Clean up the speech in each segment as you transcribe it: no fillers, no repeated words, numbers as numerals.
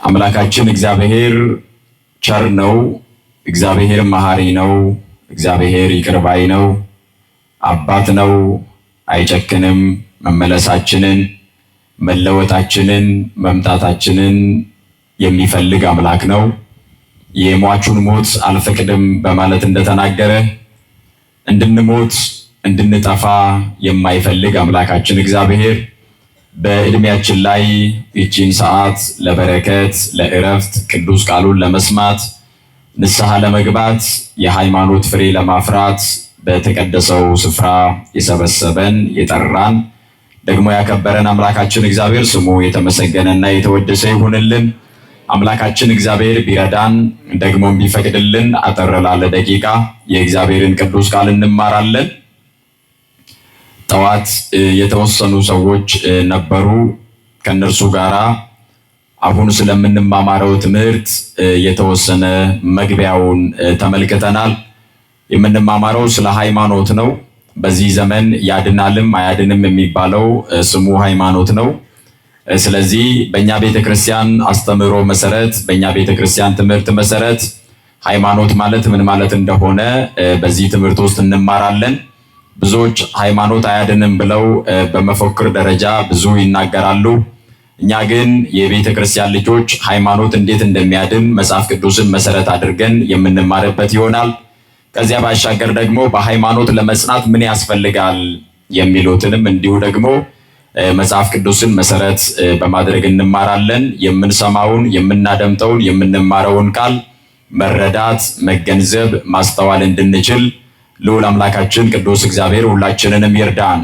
አምላካችን እግዚአብሔር ቸር ነው። እግዚአብሔር መሐሪ ነው። እግዚአብሔር ይቅር ባይ ነው። አባት ነው። አይጨክንም። መመለሳችንን፣ መለወጣችንን፣ መምጣታችንን የሚፈልግ አምላክ ነው። የሟቹን ሞት አልፈቅድም በማለት እንደተናገረ እንድንሞት እንድንጠፋ የማይፈልግ አምላካችን እግዚአብሔር በእድሜያችን ላይ ይህችን ሰዓት ለበረከት፣ ለእረፍት፣ ቅዱስ ቃሉን ለመስማት፣ ንስሐ ለመግባት፣ የሃይማኖት ፍሬ ለማፍራት በተቀደሰው ስፍራ የሰበሰበን የጠራን ደግሞ ያከበረን አምላካችን እግዚአብሔር ስሙ የተመሰገነና የተወደሰ ይሁንልን። አምላካችን እግዚአብሔር ቢረዳን ደግሞም ቢፈቅድልን አጠር ላለ ደቂቃ የእግዚአብሔርን ቅዱስ ቃል እንማራለን። ጠዋት የተወሰኑ ሰዎች ነበሩ። ከነርሱ ጋራ አሁን ስለምንማማረው ትምህርት የተወሰነ መግቢያውን ተመልክተናል። የምንማማረው ስለ ሃይማኖት ነው። በዚህ ዘመን ያድናልም አያድንም የሚባለው ስሙ ሃይማኖት ነው። ስለዚህ በእኛ ቤተክርስቲያን አስተምህሮ መሰረት፣ በእኛ ቤተክርስቲያን ትምህርት መሰረት ሃይማኖት ማለት ምን ማለት እንደሆነ በዚህ ትምህርት ውስጥ እንማራለን። ብዙዎች ሃይማኖት አያድንም ብለው በመፎክር ደረጃ ብዙ ይናገራሉ። እኛ ግን የቤተክርስቲያን ልጆች ሃይማኖት እንዴት እንደሚያድን መጽሐፍ ቅዱስን መሰረት አድርገን የምንማርበት ይሆናል። ከዚያ ባሻገር ደግሞ በሃይማኖት ለመጽናት ምን ያስፈልጋል የሚሉትንም እንዲሁ ደግሞ መጽሐፍ ቅዱስን መሰረት በማድረግ እንማራለን። የምንሰማውን፣ የምናደምጠውን፣ የምንማረውን ቃል መረዳት፣ መገንዘብ፣ ማስተዋል እንድንችል ልዑል አምላካችን ቅዱስ እግዚአብሔር ሁላችንንም ይርዳን።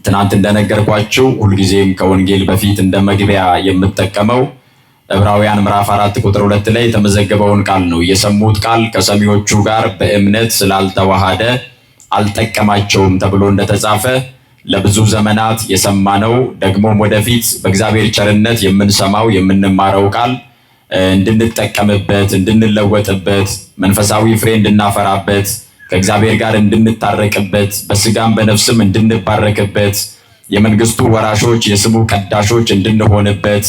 ትናንት እንደነገርኳችሁ ሁልጊዜም ከወንጌል በፊት እንደ መግቢያ የምጠቀመው ዕብራውያን ምዕራፍ 4 ቁጥር 2 ላይ የተመዘገበውን ቃል ነው። የሰሙት ቃል ከሰሚዎቹ ጋር በእምነት ስላልተዋሃደ አልጠቀማቸውም ተብሎ እንደተጻፈ ለብዙ ዘመናት የሰማነው ደግሞም ወደፊት በእግዚአብሔር ቸርነት የምንሰማው የምንማረው ቃል እንድንጠቀምበት፣ እንድንለወጥበት፣ መንፈሳዊ ፍሬ እንድናፈራበት፣ ከእግዚአብሔር ጋር እንድንታረቅበት፣ በስጋም በነፍስም እንድንባረክበት፣ የመንግስቱ ወራሾች የስሙ ቀዳሾች እንድንሆንበት፣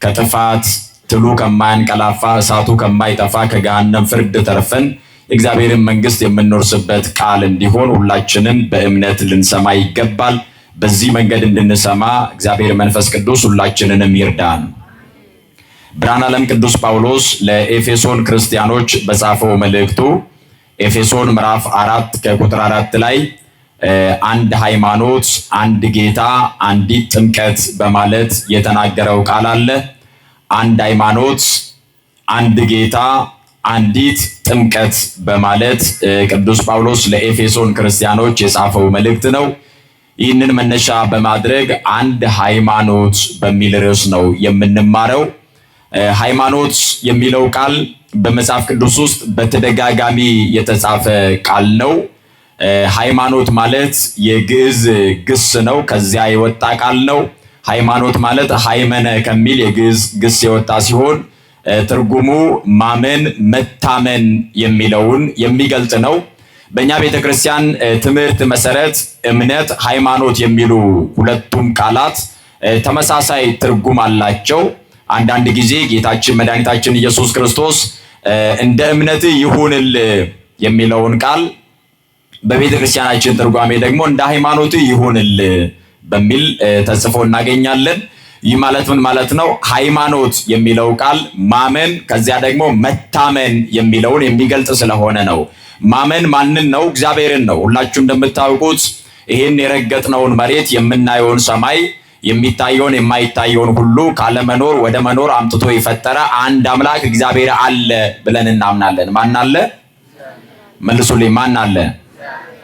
ከጥፋት ትሉ ከማያንቀላፋ እሳቱ ከማይጠፋ ከገሃነም ፍርድ ተርፈን የእግዚአብሔርን መንግስት የምንወርስበት ቃል እንዲሆን ሁላችንም በእምነት ልንሰማ ይገባል። በዚህ መንገድ እንድንሰማ እግዚአብሔር መንፈስ ቅዱስ ሁላችንንም ይርዳን። ብርሃነ ዓለም ቅዱስ ጳውሎስ ለኤፌሶን ክርስቲያኖች በጻፈው መልእክቱ ኤፌሶን ምዕራፍ 4 ከቁጥር 4 ላይ አንድ ሃይማኖት፣ አንድ ጌታ፣ አንዲት ጥምቀት በማለት የተናገረው ቃል አለ። አንድ ሃይማኖት፣ አንድ ጌታ፣ አንዲት ጥምቀት በማለት ቅዱስ ጳውሎስ ለኤፌሶን ክርስቲያኖች የጻፈው መልእክት ነው። ይህንን መነሻ በማድረግ አንድ ሃይማኖት በሚል ርዕስ ነው የምንማረው። ሃይማኖት የሚለው ቃል በመጽሐፍ ቅዱስ ውስጥ በተደጋጋሚ የተጻፈ ቃል ነው። ሃይማኖት ማለት የግዕዝ ግስ ነው፣ ከዚያ የወጣ ቃል ነው። ሃይማኖት ማለት ሃይመነ ከሚል የግዕዝ ግስ የወጣ ሲሆን ትርጉሙ ማመን፣ መታመን የሚለውን የሚገልጽ ነው። በእኛ ቤተክርስቲያን ትምህርት መሰረት እምነት፣ ሃይማኖት የሚሉ ሁለቱም ቃላት ተመሳሳይ ትርጉም አላቸው። አንዳንድ ጊዜ ጌታችን መድኃኒታችን ኢየሱስ ክርስቶስ እንደ እምነት ይሁንል የሚለውን ቃል በቤተክርስቲያናችን ትርጓሜ ደግሞ እንደ ሃይማኖት ይሁንል በሚል ተጽፎ እናገኛለን። ይህ ማለት ምን ማለት ነው? ሃይማኖት የሚለው ቃል ማመን፣ ከዚያ ደግሞ መታመን የሚለውን የሚገልጽ ስለሆነ ነው። ማመን ማንን ነው? እግዚአብሔርን ነው። ሁላችሁ እንደምታውቁት ይህን የረገጥነውን መሬት፣ የምናየውን ሰማይ፣ የሚታየውን የማይታየውን ሁሉ ካለመኖር ወደ መኖር አምጥቶ የፈጠረ አንድ አምላክ እግዚአብሔር አለ ብለን እናምናለን። ማን አለ? መልሱልኝ፣ ማን አለ?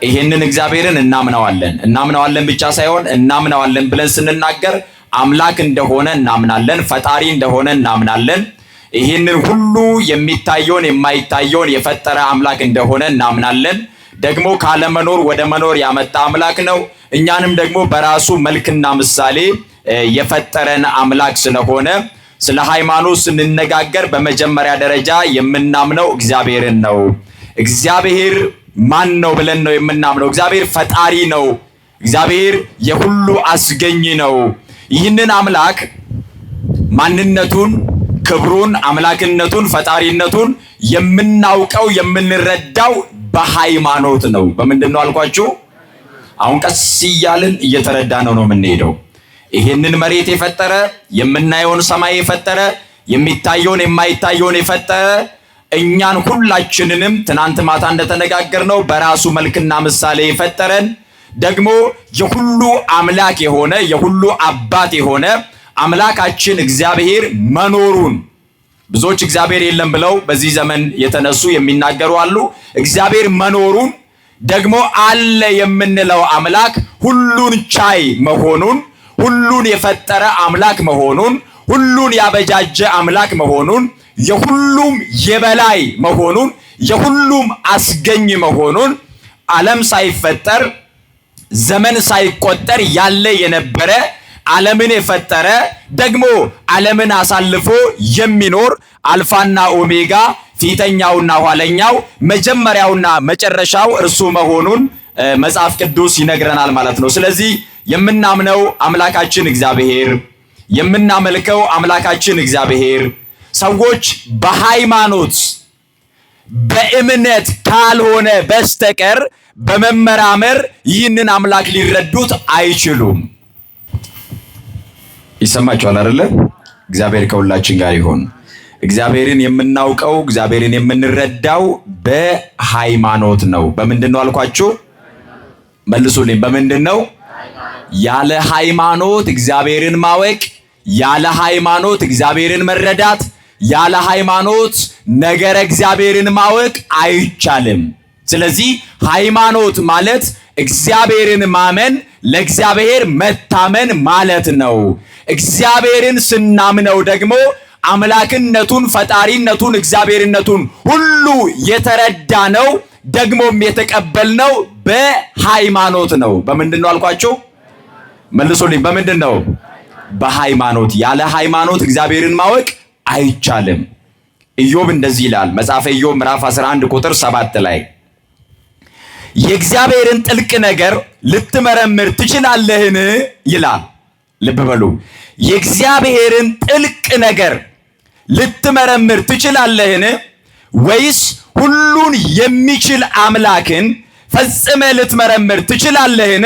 ይህንን እግዚአብሔርን እናምነዋለን። እናምነዋለን ብቻ ሳይሆን እናምነዋለን ብለን ስንናገር አምላክ እንደሆነ እናምናለን፣ ፈጣሪ እንደሆነ እናምናለን። ይህንን ሁሉ የሚታየውን የማይታየውን የፈጠረ አምላክ እንደሆነ እናምናለን። ደግሞ ካለመኖር ወደ መኖር ያመጣ አምላክ ነው። እኛንም ደግሞ በራሱ መልክና ምሳሌ የፈጠረን አምላክ ስለሆነ ስለ ሃይማኖት ስንነጋገር በመጀመሪያ ደረጃ የምናምነው እግዚአብሔርን ነው። እግዚአብሔር ማን ነው ብለን ነው የምናምነው? እግዚአብሔር ፈጣሪ ነው። እግዚአብሔር የሁሉ አስገኝ ነው። ይህንን አምላክ ማንነቱን ክብሩን፣ አምላክነቱን፣ ፈጣሪነቱን የምናውቀው የምንረዳው በሃይማኖት ነው። በምንድነው አልኳችሁ? አሁን ቀስ እያልን እየተረዳነው ነው የምንሄደው። ይሄንን መሬት የፈጠረ የምናየውን ሰማይ የፈጠረ የሚታየውን የማይታየውን የፈጠረ እኛን ሁላችንንም ትናንት ማታ እንደተነጋገርነው በራሱ መልክና ምሳሌ የፈጠረን ደግሞ የሁሉ አምላክ የሆነ የሁሉ አባት የሆነ አምላካችን እግዚአብሔር መኖሩን ብዙዎች እግዚአብሔር የለም ብለው በዚህ ዘመን የተነሱ የሚናገሩ አሉ። እግዚአብሔር መኖሩን ደግሞ አለ የምንለው አምላክ ሁሉን ቻይ መሆኑን፣ ሁሉን የፈጠረ አምላክ መሆኑን፣ ሁሉን ያበጃጀ አምላክ መሆኑን፣ የሁሉም የበላይ መሆኑን፣ የሁሉም አስገኝ መሆኑን ዓለም ሳይፈጠር ዘመን ሳይቆጠር ያለ የነበረ ዓለምን የፈጠረ ደግሞ ዓለምን አሳልፎ የሚኖር አልፋና ኦሜጋ ፊተኛውና ኋለኛው መጀመሪያውና መጨረሻው እርሱ መሆኑን መጽሐፍ ቅዱስ ይነግረናል ማለት ነው። ስለዚህ የምናምነው አምላካችን እግዚአብሔር የምናመልከው አምላካችን እግዚአብሔር ሰዎች በሃይማኖት በእምነት ካልሆነ በስተቀር በመመራመር ይህንን አምላክ ሊረዱት አይችሉም። ይሰማችኋል አይደለ? እግዚአብሔር ከሁላችን ጋር ይሁን። እግዚአብሔርን የምናውቀው እግዚአብሔርን የምንረዳው በሃይማኖት ነው። በምንድነው አልኳችሁ? መልሱልኝ። በምንድነው? ያለ ሃይማኖት እግዚአብሔርን ማወቅ፣ ያለ ሃይማኖት እግዚአብሔርን መረዳት፣ ያለ ሃይማኖት ነገረ እግዚአብሔርን ማወቅ አይቻልም። ስለዚህ ሃይማኖት ማለት እግዚአብሔርን ማመን፣ ለእግዚአብሔር መታመን ማለት ነው። እግዚአብሔርን ስናምነው ደግሞ አምላክነቱን፣ ፈጣሪነቱን፣ እግዚአብሔርነቱን ሁሉ የተረዳነው ደግሞም የተቀበልነው በሃይማኖት ነው። በምንድነው አልኳችሁ? መልሱልኝ። በምንድነው? በሃይማኖት። ያለ ሃይማኖት እግዚአብሔርን ማወቅ አይቻልም። ኢዮብ እንደዚህ ይላል። መጽሐፈ ኢዮብ ምዕራፍ 11 ቁጥር 7 ላይ የእግዚአብሔርን ጥልቅ ነገር ልትመረምር ትችላለህን ይላል። ልብ በሉ። የእግዚአብሔርን ጥልቅ ነገር ልትመረምር ትችላለህን? ወይስ ሁሉን የሚችል አምላክን ፈጽመ ልትመረምር ትችላለህን?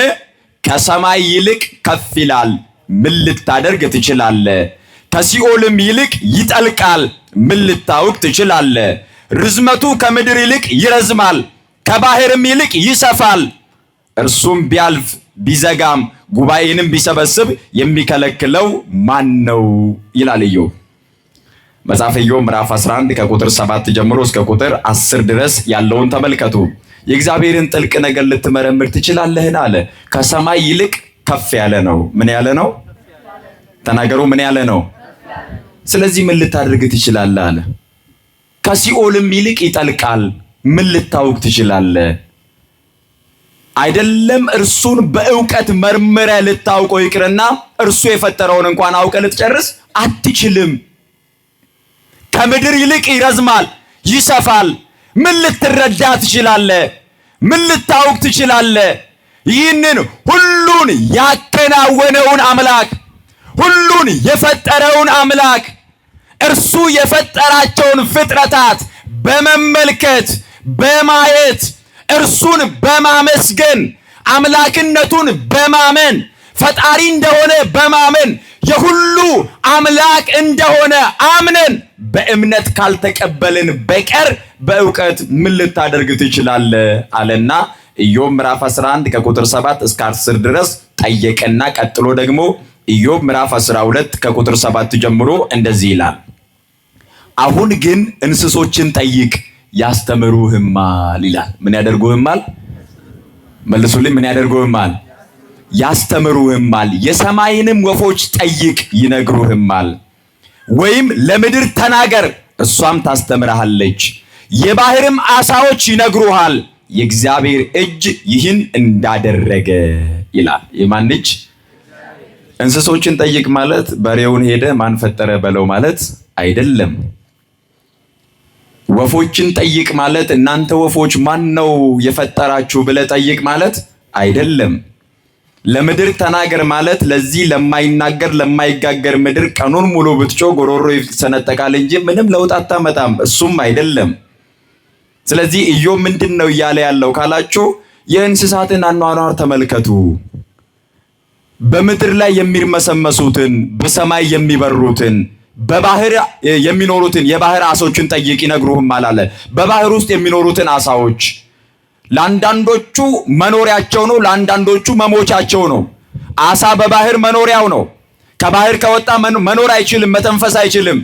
ከሰማይ ይልቅ ከፍ ይላል፣ ምን ልታደርግ ትችላለህ? ከሲኦልም ይልቅ ይጠልቃል፣ ምን ልታውቅ ትችላለህ? ርዝመቱ ከምድር ይልቅ ይረዝማል፣ ከባህርም ይልቅ ይሰፋል። እርሱም ቢያልፍ ቢዘጋም ጉባኤንም ቢሰበስብ የሚከለክለው ማን ነው? ይላል ኢዮብ። መጽሐፈ ኢዮብ ምዕራፍ 11 ከቁጥር 7 ጀምሮ እስከ ቁጥር 10 ድረስ ያለውን ተመልከቱ። የእግዚአብሔርን ጥልቅ ነገር ልትመረምር ትችላለህን አለ። ከሰማይ ይልቅ ከፍ ያለ ነው። ምን ያለ ነው? ተናገሩ። ምን ያለ ነው? ስለዚህ ምን ልታደርግ ትችላለህ አለ። ከሲኦልም ይልቅ ይጠልቃል፣ ምን ልታውቅ ትችላለህ? አይደለም እርሱን በእውቀት መርምረ ልታውቀው ይቅርና እርሱ የፈጠረውን እንኳን አውቀ ልትጨርስ አትችልም። ከምድር ይልቅ ይረዝማል፣ ይሰፋል፣ ምን ልትረዳ ትችላለህ? ምን ልታውቅ ትችላለህ? ይህንን ሁሉን ያከናወነውን አምላክ፣ ሁሉን የፈጠረውን አምላክ፣ እርሱ የፈጠራቸውን ፍጥረታት በመመልከት በማየት እርሱን በማመስገን አምላክነቱን በማመን ፈጣሪ እንደሆነ በማመን የሁሉ አምላክ እንደሆነ አምነን በእምነት ካልተቀበልን በቀር በእውቀት ምን ልታደርግ ትችላለህ አለና ኢዮብ ምዕራፍ 11 ከቁጥር 7 እስከ 10 ድረስ ጠየቀና ቀጥሎ ደግሞ ኢዮብ ምዕራፍ 12 ከቁጥር 7 ጀምሮ እንደዚህ ይላል። አሁን ግን እንስሶችን ጠይቅ ያስተምሩህማል ይላል። ምን ያደርጉህማል? መልሱልኝ። ምን ያደርጉህማል? ያስተምሩህማል። የሰማይንም ወፎች ጠይቅ ይነግሩህማል። ወይም ለምድር ተናገር እሷም ታስተምርሃለች። የባህርም ዓሣዎች ይነግሩሃል የእግዚአብሔር እጅ ይህን እንዳደረገ ይላል። የማን እጅ? እንስሶችን ጠይቅ ማለት በሬውን ሄደ ማን ፈጠረ በለው ማለት አይደለም። ወፎችን ጠይቅ ማለት እናንተ ወፎች ማን ነው የፈጠራችሁ ብለህ ጠይቅ ማለት አይደለም። ለምድር ተናገር ማለት ለዚህ ለማይናገር ለማይጋገር ምድር ቀኑን ሙሉ ብትጮ ጎሮሮ ይሰነጠቃል እንጂ ምንም ለውጥ አታመጣም። እሱም አይደለም። ስለዚህ ኢዮብ ምንድነው እያለ ያለው ካላችሁ የእንስሳትን አኗኗር ተመልከቱ። በምድር ላይ የሚርመሰመሱትን፣ በሰማይ የሚበሩትን፣ በባህር የሚኖሩትን የባህር አሶችን ጠይቅ ይነግሩህም አላለ። በባህር ውስጥ የሚኖሩትን አሳዎች ለአንዳንዶቹ መኖሪያቸው ነው፣ ለአንዳንዶቹ መሞቻቸው ነው። አሳ በባህር መኖሪያው ነው። ከባህር ከወጣ መኖር አይችልም፣ መተንፈስ አይችልም።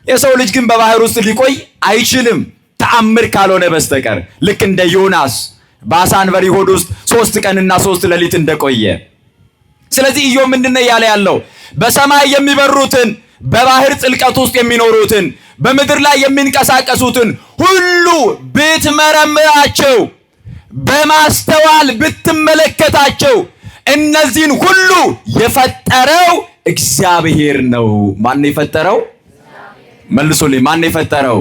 የሰው ልጅ ግን በባህር ውስጥ ሊቆይ አይችልም ተአምር ካልሆነ በስተቀር። ልክ እንደ ዮናስ በአሳ አንበሪ ሆድ ውስጥ 3 ቀንና 3 ሌሊት እንደቆየ። ስለዚህ ኢዮብ ምንድነው ያለ ያለው? በሰማይ የሚበሩትን፣ በባህር ጥልቀት ውስጥ የሚኖሩትን፣ በምድር ላይ የሚንቀሳቀሱትን ሁሉ ብትመረምራቸው፣ በማስተዋል ብትመለከታቸው እነዚህን ሁሉ የፈጠረው እግዚአብሔር ነው። ማን የፈጠረው? መልሱልኝ። ማን የፈጠረው?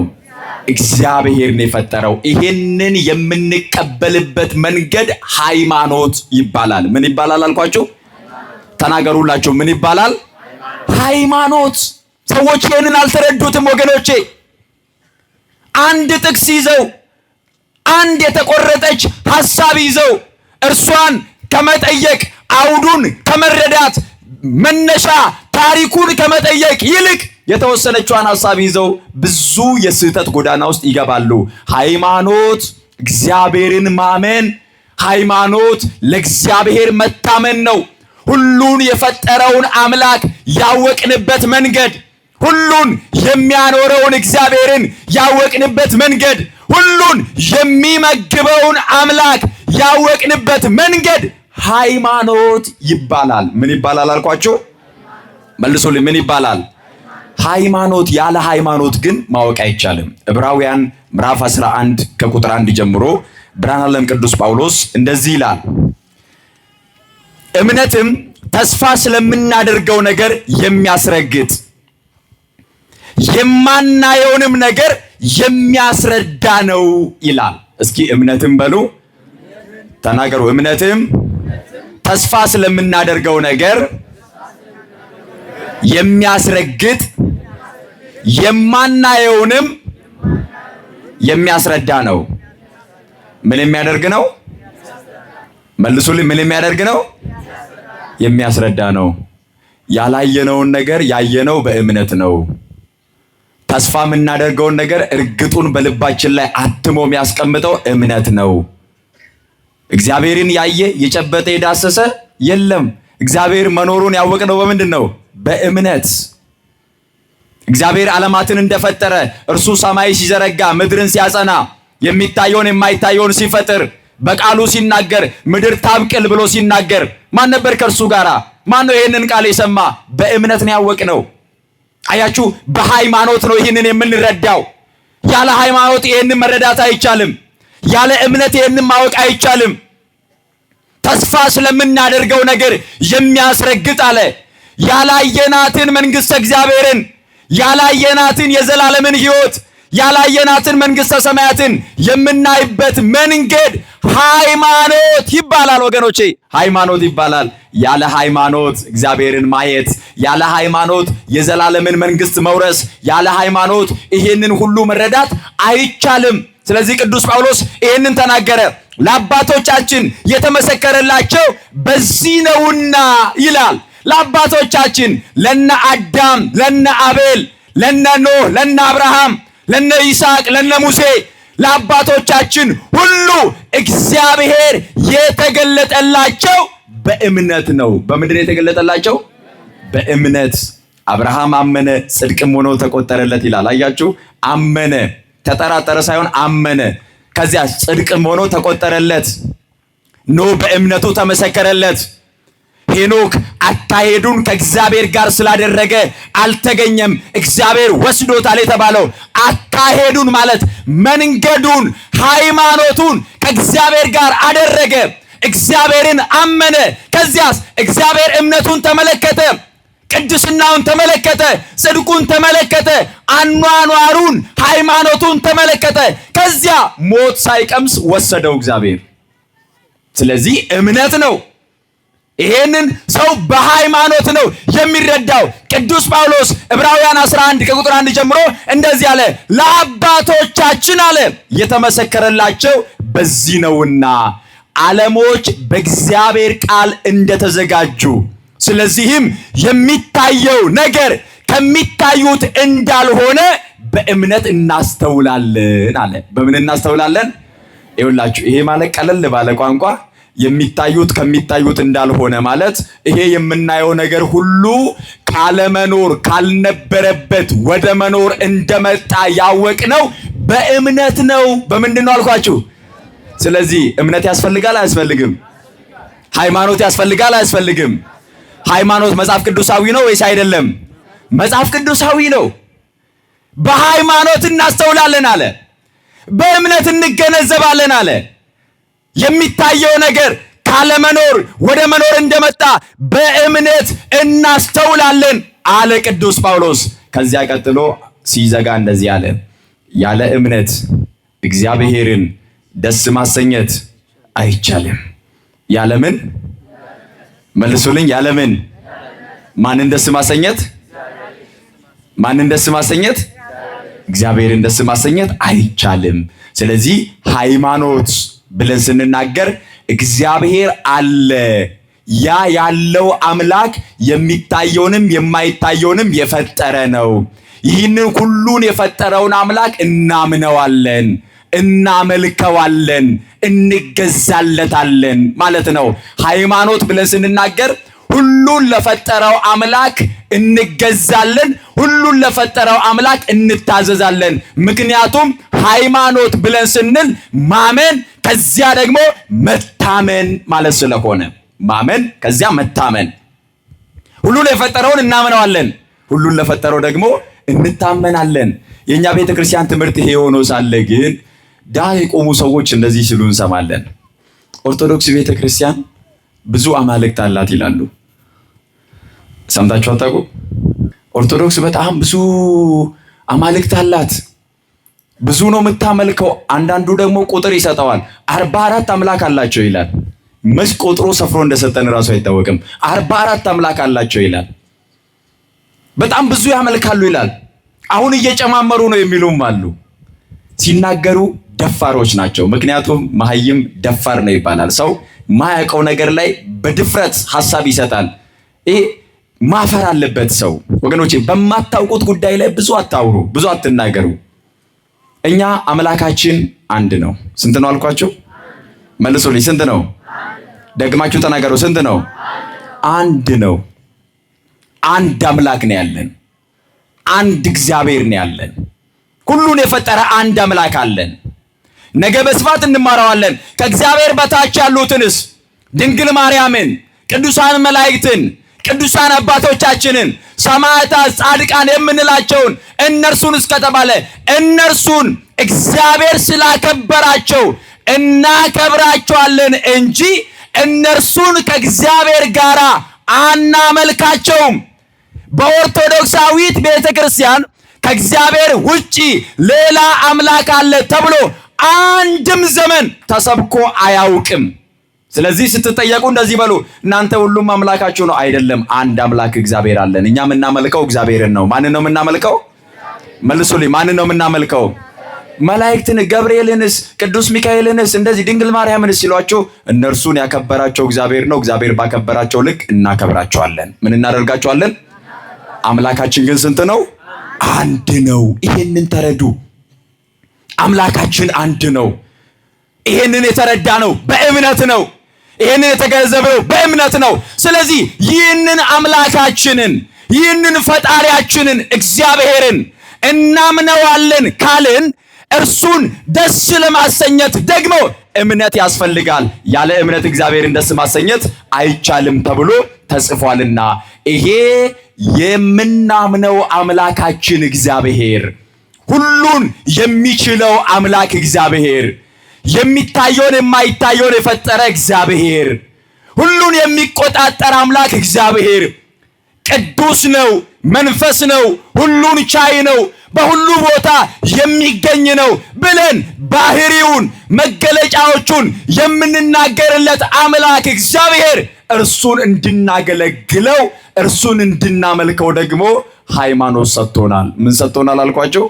እግዚአብሔር ነው የፈጠረው። ይሄንን የምንቀበልበት መንገድ ሃይማኖት ይባላል። ምን ይባላል አልኳችሁ? ተናገሩላችሁ። ምን ይባላል? ሃይማኖት። ሰዎች ይሄንን አልተረዱትም ወገኖቼ። አንድ ጥቅስ ይዘው አንድ የተቆረጠች ሐሳብ ይዘው እርሷን ከመጠየቅ አውዱን ከመረዳት መነሻ ታሪኩን ከመጠየቅ ይልቅ የተወሰነችዋን ሐሳብ ይዘው ብዙ የስህተት ጎዳና ውስጥ ይገባሉ። ሃይማኖት እግዚአብሔርን ማመን፣ ሃይማኖት ለእግዚአብሔር መታመን ነው። ሁሉን የፈጠረውን አምላክ ያወቅንበት መንገድ፣ ሁሉን የሚያኖረውን እግዚአብሔርን ያወቅንበት መንገድ፣ ሁሉን የሚመግበውን አምላክ ያወቅንበት መንገድ ሃይማኖት ይባላል። ምን ይባላል አልኳችሁ? መልሱልኝ። ምን ይባላል? ሃይማኖት። ያለ ሃይማኖት ግን ማወቅ አይቻልም። ዕብራውያን ምዕራፍ 11 ከቁጥር 1 ጀምሮ ብርሃነ ዓለም ቅዱስ ጳውሎስ እንደዚህ ይላል፣ እምነትም ተስፋ ስለምናደርገው ነገር የሚያስረግጥ የማናየውንም ነገር የሚያስረዳ ነው ይላል። እስኪ እምነትም በሉ ተናገሩ። እምነትም ተስፋ ስለምናደርገው ነገር የሚያስረግጥ የማናየውንም የሚያስረዳ ነው። ምን የሚያደርግ ነው? መልሱልኝ። ምን የሚያደርግ ነው? የሚያስረዳ ነው። ያላየነውን ነገር ያየነው በእምነት ነው። ተስፋ የምናደርገውን ነገር እርግጡን በልባችን ላይ አትሞ የሚያስቀምጠው እምነት ነው። እግዚአብሔርን ያየ የጨበጠ የዳሰሰ የለም። እግዚአብሔር መኖሩን ያወቅነው በምንድን ነው? በእምነት። እግዚአብሔር ዓለማትን እንደፈጠረ እርሱ ሰማይ ሲዘረጋ ምድርን ሲያጸና የሚታየውን የማይታየውን ሲፈጥር በቃሉ ሲናገር ምድር ታብቅል ብሎ ሲናገር ማን ነበር ከእርሱ ጋራ? ማን ነው ይህንን ቃል የሰማ? በእምነት ነው ያወቅነው። አያችሁ፣ በሃይማኖት ነው ይህንን የምንረዳው። ያለ ሃይማኖት ይህንን መረዳት አይቻልም። ያለ እምነት ይህንን ማወቅ አይቻልም። ተስፋ ስለምናደርገው ነገር የሚያስረግጥ አለ። ያላየናትን መንግሥተ እግዚአብሔርን፣ ያላየናትን የዘላለምን ሕይወት፣ ያላየናትን መንግሥተ ሰማያትን የምናይበት መንገድ ሃይማኖት ይባላል ወገኖቼ፣ ሃይማኖት ይባላል። ያለ ሃይማኖት እግዚአብሔርን ማየት፣ ያለ ሃይማኖት የዘላለምን መንግሥት መውረስ፣ ያለ ሃይማኖት ይሄንን ሁሉ መረዳት አይቻልም። ስለዚህ ቅዱስ ጳውሎስ ይሄንን ተናገረ። ለአባቶቻችን የተመሰከረላቸው በዚህ ነውና ይላል። ለአባቶቻችን ለነ አዳም፣ ለነ አቤል፣ ለነ ኖህ፣ ለነ አብርሃም፣ ለነ ይስሐቅ፣ ለነ ሙሴ፣ ለአባቶቻችን ሁሉ እግዚአብሔር የተገለጠላቸው በእምነት ነው። በምድር የተገለጠላቸው በእምነት። አብርሃም አመነ ጽድቅም ሆኖ ተቆጠረለት ይላል። አያችሁ፣ አመነ፣ ተጠራጠረ ሳይሆን አመነ። ከዚያ ጽድቅም ሆኖ ተቆጠረለት። ኖህ በእምነቱ ተመሰከረለት። ሄኖክ አካሄዱን ከእግዚአብሔር ጋር ስላደረገ አልተገኘም፣ እግዚአብሔር ወስዶታል የተባለው አካሄዱን ማለት መንገዱን፣ ሃይማኖቱን ከእግዚአብሔር ጋር አደረገ። እግዚአብሔርን አመነ። ከዚያስ እግዚአብሔር እምነቱን ተመለከተ፣ ቅድስናውን ተመለከተ፣ ጽድቁን ተመለከተ፣ አኗኗሩን፣ ሃይማኖቱን ተመለከተ። ከዚያ ሞት ሳይቀምስ ወሰደው እግዚአብሔር። ስለዚህ እምነት ነው። ይሄንን ሰው በሃይማኖት ነው የሚረዳው። ቅዱስ ጳውሎስ ዕብራውያን 11 ከቁጥር 1 ጀምሮ እንደዚህ አለ፣ ለአባቶቻችን አለ የተመሰከረላቸው በዚህ ነውና ዓለሞች በእግዚአብሔር ቃል እንደተዘጋጁ፣ ስለዚህም የሚታየው ነገር ከሚታዩት እንዳልሆነ በእምነት እናስተውላለን አለ። በምን እናስተውላለን? ይኸውላችሁ ይሄ ማለት ቀለል ባለ ቋንቋ የሚታዩት ከሚታዩት እንዳልሆነ ማለት ይሄ የምናየው ነገር ሁሉ ካለመኖር ካልነበረበት ወደ መኖር እንደመጣ ያወቅነው በእምነት ነው። በምንድን ነው አልኳችሁ? ስለዚህ እምነት ያስፈልጋል አያስፈልግም? ሃይማኖት ያስፈልጋል አያስፈልግም? ሃይማኖት መጽሐፍ ቅዱሳዊ ነው ወይስ አይደለም? መጽሐፍ ቅዱሳዊ ነው። በሃይማኖት እናስተውላለን አለ፣ በእምነት እንገነዘባለን አለ። የሚታየው ነገር ካለመኖር ወደ መኖር እንደመጣ በእምነት እናስተውላለን አለ ቅዱስ ጳውሎስ። ከዚያ ቀጥሎ ሲዘጋ እንደዚህ አለ፣ ያለ እምነት እግዚአብሔርን ደስ ማሰኘት አይቻልም። ያለምን መልሱልኝ፣ ያለምን ማንን ደስ ማሰኘት? ማንን ደስ ማሰኘት? እግዚአብሔርን ደስ ማሰኘት አይቻልም። ስለዚህ ሃይማኖት ብለን ስንናገር እግዚአብሔር አለ፣ ያ ያለው አምላክ የሚታየውንም የማይታየውንም የፈጠረ ነው። ይህንን ሁሉን የፈጠረውን አምላክ እናምነዋለን፣ እናመልከዋለን፣ እንገዛለታለን ማለት ነው። ሃይማኖት ብለን ስንናገር ሁሉን ለፈጠረው አምላክ እንገዛለን፣ ሁሉን ለፈጠረው አምላክ እንታዘዛለን። ምክንያቱም ሃይማኖት ብለን ስንል ማመን ከዚያ ደግሞ መታመን ማለት ስለሆነ፣ ማመን ከዚያ መታመን። ሁሉን የፈጠረውን እናምነዋለን፣ ሁሉን ለፈጠረው ደግሞ እንታመናለን። የኛ ቤተክርስቲያን ትምህርት ይሄ ሆኖ ሳለ ግን ዳር የቆሙ ሰዎች እንደዚህ ሲሉ እንሰማለን። ኦርቶዶክስ ቤተክርስቲያን ብዙ አማልክት አላት ይላሉ። ሰምታችሁ አታውቁ? ኦርቶዶክስ በጣም ብዙ አማልክት አላት፣ ብዙ ነው የምታመልከው። አንዳንዱ ደግሞ ቁጥር ይሰጠዋል። 44 አምላክ አላቸው ይላል። መች ቆጥሮ ሰፍሮ እንደሰጠን ራሱ አይታወቅም። 44 አምላክ አላቸው ይላል። በጣም ብዙ ያመልካሉ ይላል። አሁን እየጨማመሩ ነው የሚሉም አሉ። ሲናገሩ ደፋሮች ናቸው። ምክንያቱም መሀይም ደፋር ነው ይባላል። ሰው ማያውቀው ነገር ላይ በድፍረት ሐሳብ ይሰጣል። ይሄ ማፈር አለበት ሰው። ወገኖቼ በማታውቁት ጉዳይ ላይ ብዙ አታውሩ፣ ብዙ አትናገሩ። እኛ አምላካችን አንድ ነው። ስንት ነው አልኳችሁ? መልሱልኝ። ስንት ነው? ደግማችሁ ተናገሩ። ስንት ነው? አንድ ነው። አንድ አምላክ ነው ያለን። አንድ እግዚአብሔር ነው ያለን። ሁሉን የፈጠረ አንድ አምላክ አለን። ነገ በስፋት እንማራዋለን። ከእግዚአብሔር በታች ያሉትንስ ድንግል ማርያምን፣ ቅዱሳን መላእክትን፣ ቅዱሳን አባቶቻችንን፣ ሰማዕታት፣ ጻድቃን የምንላቸውን እነርሱን እስከተባለ እነርሱን እግዚአብሔር ስላከበራቸው እናከብራቸዋለን እንጂ እነርሱን ከእግዚአብሔር ጋር አናመልካቸውም። በኦርቶዶክሳዊት ቤተክርስቲያን ከእግዚአብሔር ውጪ ሌላ አምላክ አለ ተብሎ አንድም ዘመን ተሰብኮ አያውቅም። ስለዚህ ስትጠየቁ እንደዚህ በሉ፣ እናንተ ሁሉም አምላካችሁ ነው። አይደለም፣ አንድ አምላክ እግዚአብሔር አለን። እኛ የምናመልከው እግዚአብሔርን ነው። ማንን ነው የምናመልከው? መልሱልኝ። ማንን ነው የምናመልከው? መላእክትን፣ ገብርኤልንስ፣ ቅዱስ ሚካኤልንስ፣ እንደዚህ ድንግል ማርያምንስ ሲሏቸው እነርሱን ያከበራቸው እግዚአብሔር ነው። እግዚአብሔር ባከበራቸው ልክ እናከብራቸዋለን። ምን እናደርጋቸዋለን? አምላካችን ግን ስንት ነው? አንድ ነው። ይሄንን ተረዱ። አምላካችን አንድ ነው። ይሄንን የተረዳ ነው በእምነት ነው። ይሄንን የተገነዘበው በእምነት ነው። ስለዚህ ይህንን አምላካችንን ይህንን ፈጣሪያችንን እግዚአብሔርን እናምነዋለን ካልን እርሱን ደስ ለማሰኘት ደግሞ እምነት ያስፈልጋል። ያለ እምነት እግዚአብሔርን ደስ ማሰኘት አይቻልም ተብሎ ተጽፏልና ይሄ የምናምነው አምላካችን እግዚአብሔር፣ ሁሉን የሚችለው አምላክ እግዚአብሔር፣ የሚታየውን የማይታየውን የፈጠረ እግዚአብሔር፣ ሁሉን የሚቆጣጠር አምላክ እግዚአብሔር ቅዱስ ነው፣ መንፈስ ነው፣ ሁሉን ቻይ ነው፣ በሁሉ ቦታ የሚገኝ ነው ብለን ባህሪውን መገለጫዎቹን የምንናገርለት አምላክ እግዚአብሔር እርሱን እንድናገለግለው እርሱን እንድናመልከው ደግሞ ሃይማኖት ሰጥቶናል። ምን ሰጥቶናል አልኳቸው?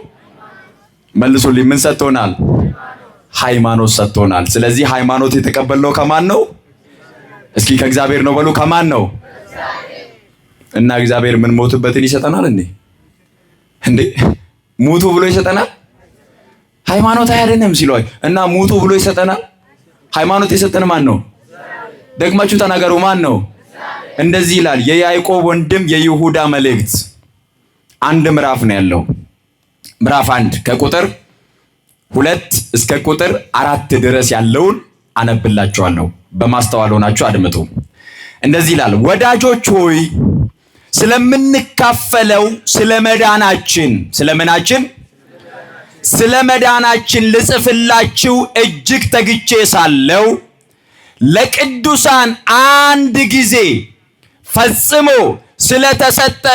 መልሱልኝ። ምን ሰጥቶናል? ሃይማኖት ሰጥቶናል። ስለዚህ ሃይማኖት የተቀበልነው ከማን ነው? እስኪ ከእግዚአብሔር ነው በሉ። ከማን ነው? እና እግዚአብሔር ምን ሞትበትን ይሰጠናል እንዴ? ሙቱ ብሎ ይሰጠናል? ሃይማኖት አያድንም ሲሏል እና ሙቱ ብሎ ይሰጠናል። ሃይማኖት የሰጠን ማን ነው? ደግማችሁ ተናገሩ። ማን ነው? እንደዚህ ይላል የያዕቆብ ወንድም የይሁዳ መልእክት አንድ ምዕራፍ ነው ያለው። ምዕራፍ 1 ከቁጥር 2 እስከ ቁጥር 4 ድረስ ያለውን አነብላችኋለሁ። በማስተዋል ሆናችሁ አድምጡ። እንደዚህ ይላል ወዳጆች ሆይ ስለምንካፈለው ስለመዳናችን ልጽፍላችሁ እጅግ ተግቼ ሳለው ለቅዱሳን አንድ ጊዜ ፈጽሞ ስለተሰጠ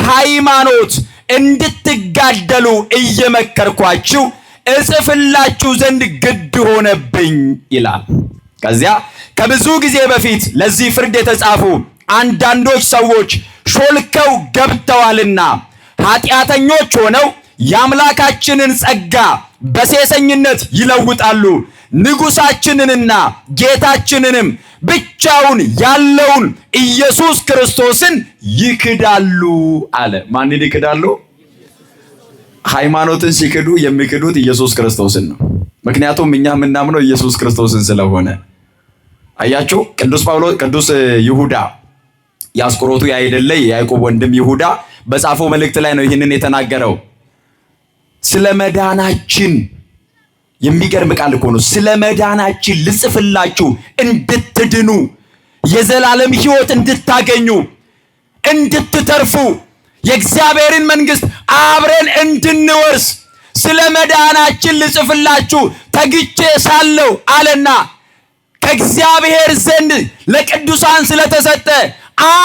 ሃይማኖት እንድትጋደሉ እየመከርኳችሁ እጽፍላችሁ ዘንድ ግድ ሆነብኝ ይላል። ከዚያ ከብዙ ጊዜ በፊት ለዚህ ፍርድ የተጻፉ አንዳንዶች ሰዎች ሾልከው ገብተዋልና ኃጢአተኞች ሆነው የአምላካችንን ጸጋ በሴሰኝነት ይለውጣሉ፣ ንጉሳችንንና ጌታችንንም ብቻውን ያለውን ኢየሱስ ክርስቶስን ይክዳሉ አለ። ማንን ይክዳሉ? ሃይማኖትን ሲክዱ የሚክዱት ኢየሱስ ክርስቶስን ነው። ምክንያቱም እኛ የምናምነው ኢየሱስ ክርስቶስን ስለሆነ። አያችሁ ቅዱስ ይሁዳ የአስቆሮቱ ያይደለ የያዕቆብ ወንድም ይሁዳ በጻፈው መልእክት ላይ ነው ይህንን የተናገረው። ስለ መዳናችን የሚገርም ቃል እኮ ነው። ስለ መዳናችን ልጽፍላችሁ እንድትድኑ የዘላለም ሕይወት እንድታገኙ እንድትተርፉ የእግዚአብሔርን መንግሥት አብረን እንድንወርስ ስለ መዳናችን ልጽፍላችሁ ተግቼ ሳለሁ አለና ከእግዚአብሔር ዘንድ ለቅዱሳን ስለተሰጠ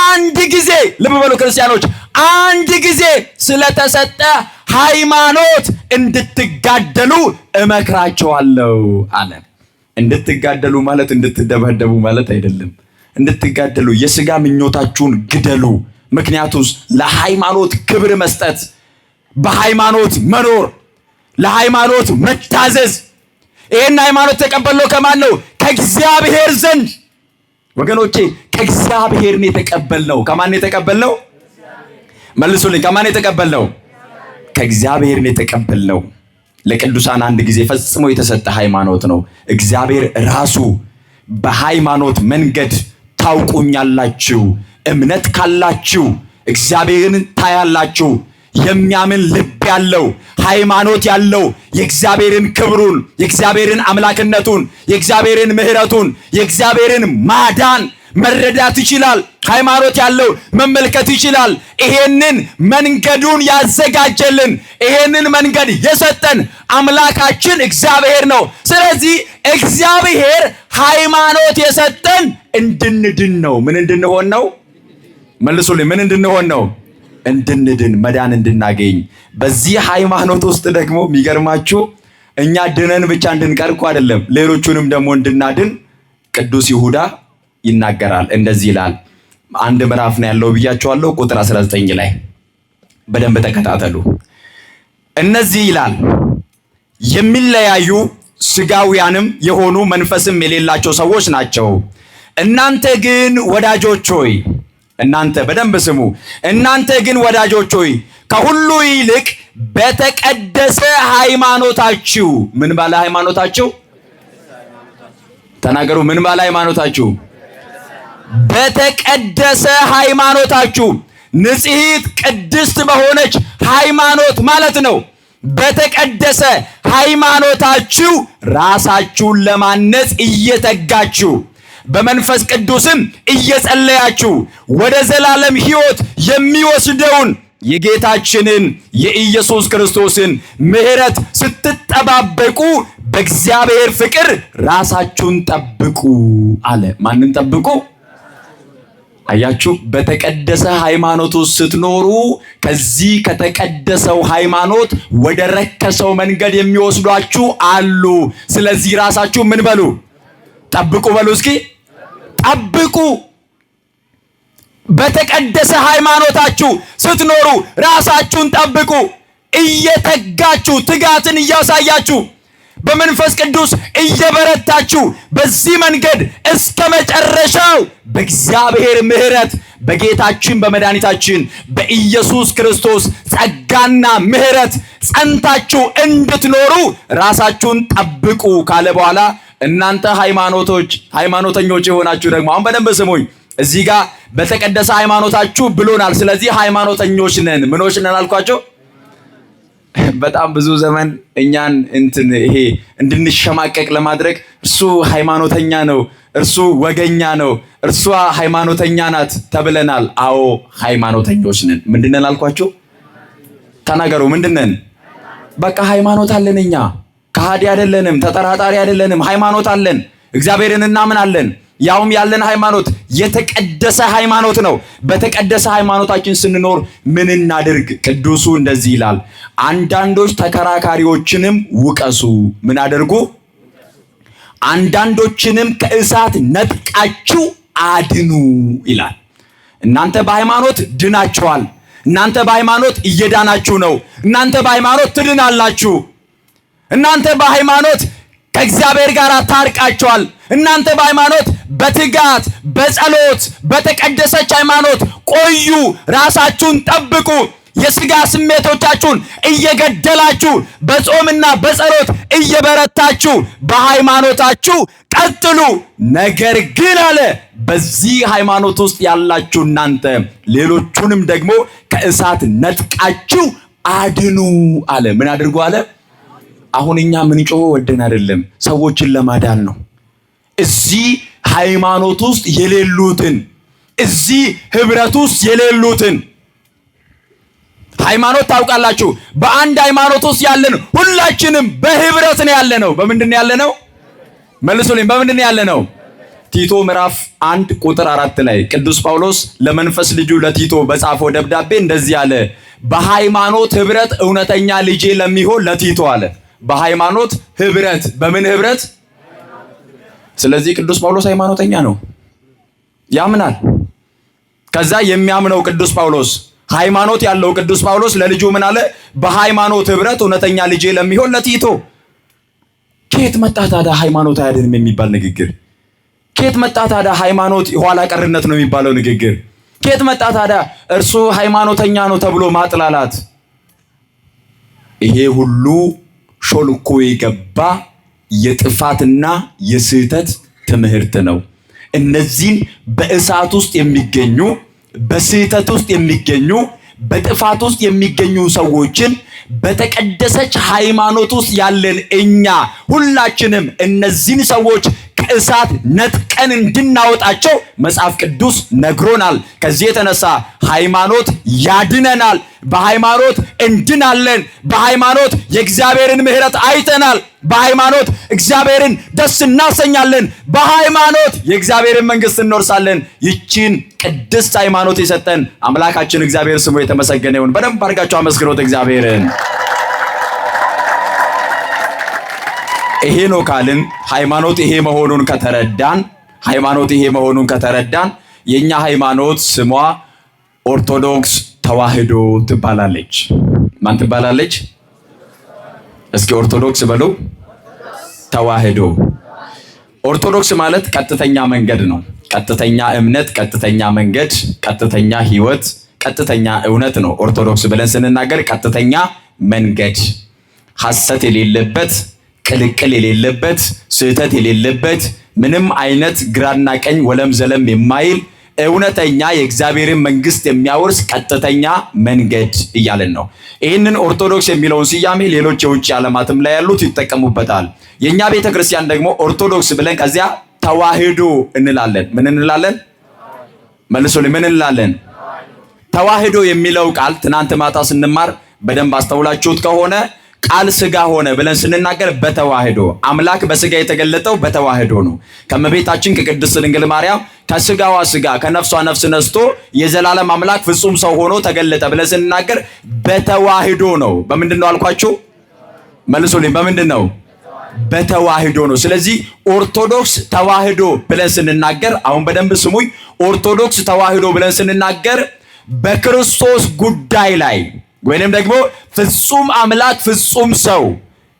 አንድ ጊዜ ልብ በሉ ክርስቲያኖች፣ አንድ ጊዜ ስለተሰጠ ሃይማኖት እንድትጋደሉ እመክራቸዋለሁ አለ። እንድትጋደሉ ማለት እንድትደበደቡ ማለት አይደለም። እንድትጋደሉ የሥጋ ምኞታችሁን ግደሉ። ምክንያቱም ለሃይማኖት ክብር መስጠት፣ በሃይማኖት መኖር፣ ለሃይማኖት መታዘዝ። ይህን ሃይማኖት ተቀበልነው ከማን ነው? ከእግዚአብሔር ዘንድ። ወገኖቼ ከእግዚአብሔር ነው የተቀበልነው። ከማን ነው የተቀበልነው? መልሱልኝ። ከማን ነው የተቀበልነው? ከእግዚአብሔር ነው የተቀበልነው። ለቅዱሳን አንድ ጊዜ ፈጽሞ የተሰጠ ሃይማኖት ነው። እግዚአብሔር ራሱ በሃይማኖት መንገድ ታውቁኛላችሁ፣ እምነት ካላችሁ እግዚአብሔርን ታያላችሁ። የሚያምን ልብ ያለው ሃይማኖት ያለው የእግዚአብሔርን ክብሩን፣ የእግዚአብሔርን አምላክነቱን፣ የእግዚአብሔርን ምሕረቱን፣ የእግዚአብሔርን ማዳን መረዳት ይችላል። ሃይማኖት ያለው መመልከት ይችላል። ይሄንን መንገዱን ያዘጋጀልን፣ ይሄንን መንገድ የሰጠን አምላካችን እግዚአብሔር ነው። ስለዚህ እግዚአብሔር ሃይማኖት የሰጠን እንድንድን ነው። ምን እንድንሆን ነው? መልሱልኝ። ምን እንድንሆን ነው? እንድንድን፣ መዳን እንድናገኝ። በዚህ ሃይማኖት ውስጥ ደግሞ የሚገርማችሁ እኛ ድነን ብቻ እንድንቀር እኮ አይደለም፣ ሌሎቹንም ደግሞ እንድናድን ቅዱስ ይሁዳ ይናገራል። እንደዚህ ይላል። አንድ ምዕራፍ ነው ያለው ብያቸዋለሁ። ቁጥር 19 ላይ በደንብ ተከታተሉ። እነዚህ ይላል የሚለያዩ ሥጋውያንም የሆኑ መንፈስም የሌላቸው ሰዎች ናቸው። እናንተ ግን ወዳጆች ሆይ፣ እናንተ በደንብ ስሙ። እናንተ ግን ወዳጆች ሆይ ከሁሉ ይልቅ በተቀደሰ ሃይማኖታችሁ፣ ምን ባለ ሃይማኖታችሁ ተናገሩ። ምን ባለ ሃይማኖታችሁ? በተቀደሰ ሃይማኖታችሁ፣ ንጽሕት ቅድስት በሆነች ሃይማኖት ማለት ነው። በተቀደሰ ሃይማኖታችሁ ራሳችሁን ለማነጽ እየተጋችሁ በመንፈስ ቅዱስም እየጸለያችሁ ወደ ዘላለም ሕይወት የሚወስደውን የጌታችንን የኢየሱስ ክርስቶስን ምሕረት ስትጠባበቁ በእግዚአብሔር ፍቅር ራሳችሁን ጠብቁ አለ። ማንን ጠብቁ? አያችሁ፣ በተቀደሰ ሃይማኖት ውስጥ ስትኖሩ ከዚህ ከተቀደሰው ሃይማኖት ወደ ረከሰው መንገድ የሚወስዷችሁ አሉ። ስለዚህ ራሳችሁ ምን በሉ? ጠብቁ በሉ። እስኪ ጠብቁ። በተቀደሰ ሃይማኖታችሁ ስትኖሩ ራሳችሁን ጠብቁ። እየተጋችሁ ትጋትን እያሳያችሁ በመንፈስ ቅዱስ እየበረታችሁ በዚህ መንገድ እስከ መጨረሻው በእግዚአብሔር ምሕረት በጌታችን በመድኃኒታችን በኢየሱስ ክርስቶስ ጸጋና ምሕረት ጸንታችሁ እንድትኖሩ ራሳችሁን ጠብቁ ካለ በኋላ እናንተ ሃይማኖተኞች የሆናችሁ ደግሞ አሁን በደንብ ስሙኝ። እዚህ ጋር በተቀደሰ ሃይማኖታችሁ ብሎናል። ስለዚህ ሃይማኖተኞች ነን። ምኖች ነን አልኳቸው። በጣም ብዙ ዘመን እኛን ይሄ እንድንሸማቀቅ ለማድረግ እርሱ ሃይማኖተኛ ነው፣ እርሱ ወገኛ ነው፣ እርሷ ሃይማኖተኛ ናት ተብለናል። አዎ ሃይማኖተኞች ነን። ምንድነን አልኳቸው? ተናገሩ። ምንድነን? በቃ ሃይማኖት አለን። እኛ ከሃዲ አይደለንም፣ ተጠራጣሪ አይደለንም። ሃይማኖት አለን። እግዚአብሔርን እናምናለን። ያውም ያለን ሃይማኖት የተቀደሰ ሃይማኖት ነው። በተቀደሰ ሃይማኖታችን ስንኖር ምን እናድርግ? ቅዱሱ እንደዚህ ይላል፣ አንዳንዶች ተከራካሪዎችንም ውቀሱ። ምን አድርጉ? አንዳንዶችንም ከእሳት ነጥቃችሁ አድኑ ይላል። እናንተ በሃይማኖት ድናችኋል። እናንተ በሃይማኖት እየዳናችሁ ነው። እናንተ በሃይማኖት ትድናላችሁ። እናንተ በሃይማኖት ከእግዚአብሔር ጋር ታርቃችኋል። እናንተ በሃይማኖት በትጋት በጸሎት በተቀደሰች ሃይማኖት ቆዩ። ራሳችሁን ጠብቁ። የሥጋ ስሜቶቻችሁን እየገደላችሁ በጾምና በጸሎት እየበረታችሁ በሃይማኖታችሁ ቀጥሉ። ነገር ግን አለ በዚህ ሃይማኖት ውስጥ ያላችሁ እናንተ ሌሎቹንም ደግሞ ከእሳት ነጥቃችሁ አድኑ አለ። ምን አድርጉ አለ? አሁን እኛ ምንጮህ ወደን አይደለም፣ ሰዎችን ለማዳን ነው። እዚህ ሃይማኖት ውስጥ የሌሉትን፣ እዚህ ህብረት ውስጥ የሌሉትን ሃይማኖት ታውቃላችሁ። በአንድ ሃይማኖት ውስጥ ያለን ሁላችንም በህብረት ነው ያለነው። በምንድን ነው ያለነው? መልሱልኝ። በምንድን ነው ያለነው? ቲቶ ምዕራፍ 1 ቁጥር 4 ላይ ቅዱስ ጳውሎስ ለመንፈስ ልጁ ለቲቶ በጻፈው ደብዳቤ እንደዚህ አለ፣ በሃይማኖት ህብረት እውነተኛ ልጄ ለሚሆን ለቲቶ አለ። በሃይማኖት ህብረት። በምን ህብረት? ስለዚህ ቅዱስ ጳውሎስ ሃይማኖተኛ ነው፣ ያምናል። ከዛ የሚያምነው ቅዱስ ጳውሎስ ሃይማኖት ያለው ቅዱስ ጳውሎስ ለልጁ ምን አለ? በሃይማኖት ህብረት እውነተኛ ልጄ ለሚሆን ለቲቶ። ከየት መጣ ታዲያ ሃይማኖት አያድንም የሚባል ንግግር? ከየት መጣ ታዲያ ሃይማኖት ኋላ ቀርነት ነው የሚባለው ንግግር? ከየት መጣ ታዲያ እርሱ ሃይማኖተኛ ነው ተብሎ ማጥላላት? ይሄ ሁሉ ሾልኮ የገባ የጥፋትና የስህተት ትምህርት ነው። እነዚህን በእሳት ውስጥ የሚገኙ በስህተት ውስጥ የሚገኙ በጥፋት ውስጥ የሚገኙ ሰዎችን በተቀደሰች ሃይማኖት ውስጥ ያለን እኛ ሁላችንም እነዚህን ሰዎች ከእሳት ነጥቀን እንድናወጣቸው መጽሐፍ ቅዱስ ነግሮናል። ከዚህ የተነሳ ሃይማኖት ያድነናል። በሃይማኖት እንድናለን። በሃይማኖት የእግዚአብሔርን ምሕረት አይተናል። በሃይማኖት እግዚአብሔርን ደስ እናሰኛለን። በሃይማኖት የእግዚአብሔርን መንግስት እንወርሳለን። ይቺን ቅድስት ሃይማኖት የሰጠን አምላካችን እግዚአብሔር ስሙ የተመሰገነ ይሁን። በደንብ አድርጋችሁ አመስግኑት እግዚአብሔርን። ይሄ ነው ካልን ሃይማኖት ይሄ መሆኑን ከተረዳን የኛ ሃይማኖት ስሟ ኦርቶዶክስ ተዋህዶ ትባላለች። ማን ትባላለች? እስኪ ኦርቶዶክስ በሉ። ተዋህዶ። ኦርቶዶክስ ማለት ቀጥተኛ መንገድ ነው። ቀጥተኛ እምነት፣ ቀጥተኛ መንገድ፣ ቀጥተኛ ህይወት፣ ቀጥተኛ እውነት ነው። ኦርቶዶክስ ብለን ስንናገር ቀጥተኛ መንገድ፣ ሐሰት የሌለበት፣ ቅልቅል የሌለበት፣ ስህተት የሌለበት፣ ምንም አይነት ግራና ቀኝ ወለም ዘለም የማይል እውነተኛ የእግዚአብሔርን መንግስት የሚያወርስ ቀጥተኛ መንገድ እያለን ነው። ይህንን ኦርቶዶክስ የሚለውን ስያሜ ሌሎች የውጭ ዓለማትም ላይ ያሉት ይጠቀሙበታል። የኛ ቤተክርስቲያን ደግሞ ኦርቶዶክስ ብለን ከዚያ ተዋህዶ እንላለን። ምን እንላለን? መልሶልኝ። ምን እንላለን? ተዋህዶ የሚለው ቃል ትናንት ማታ ስንማር በደንብ አስተውላችሁት ከሆነ ቃል ስጋ ሆነ ብለን ስንናገር በተዋህዶ አምላክ በስጋ የተገለጠው በተዋህዶ ነው። ከመቤታችን ከቅድስት ድንግል ማርያም ከስጋዋ ስጋ ከነፍሷ ነፍስ ነስቶ የዘላለም አምላክ ፍጹም ሰው ሆኖ ተገለጠ ብለን ስንናገር በተዋህዶ ነው። በምንድን ነው አልኳችሁ? መልሱልኝ። በምንድን ነው? በተዋህዶ ነው። ስለዚህ ኦርቶዶክስ ተዋህዶ ብለን ስንናገር አሁን በደንብ ስሙኝ። ኦርቶዶክስ ተዋህዶ ብለን ስንናገር በክርስቶስ ጉዳይ ላይ ወይንም ደግሞ ፍጹም አምላክ ፍጹም ሰው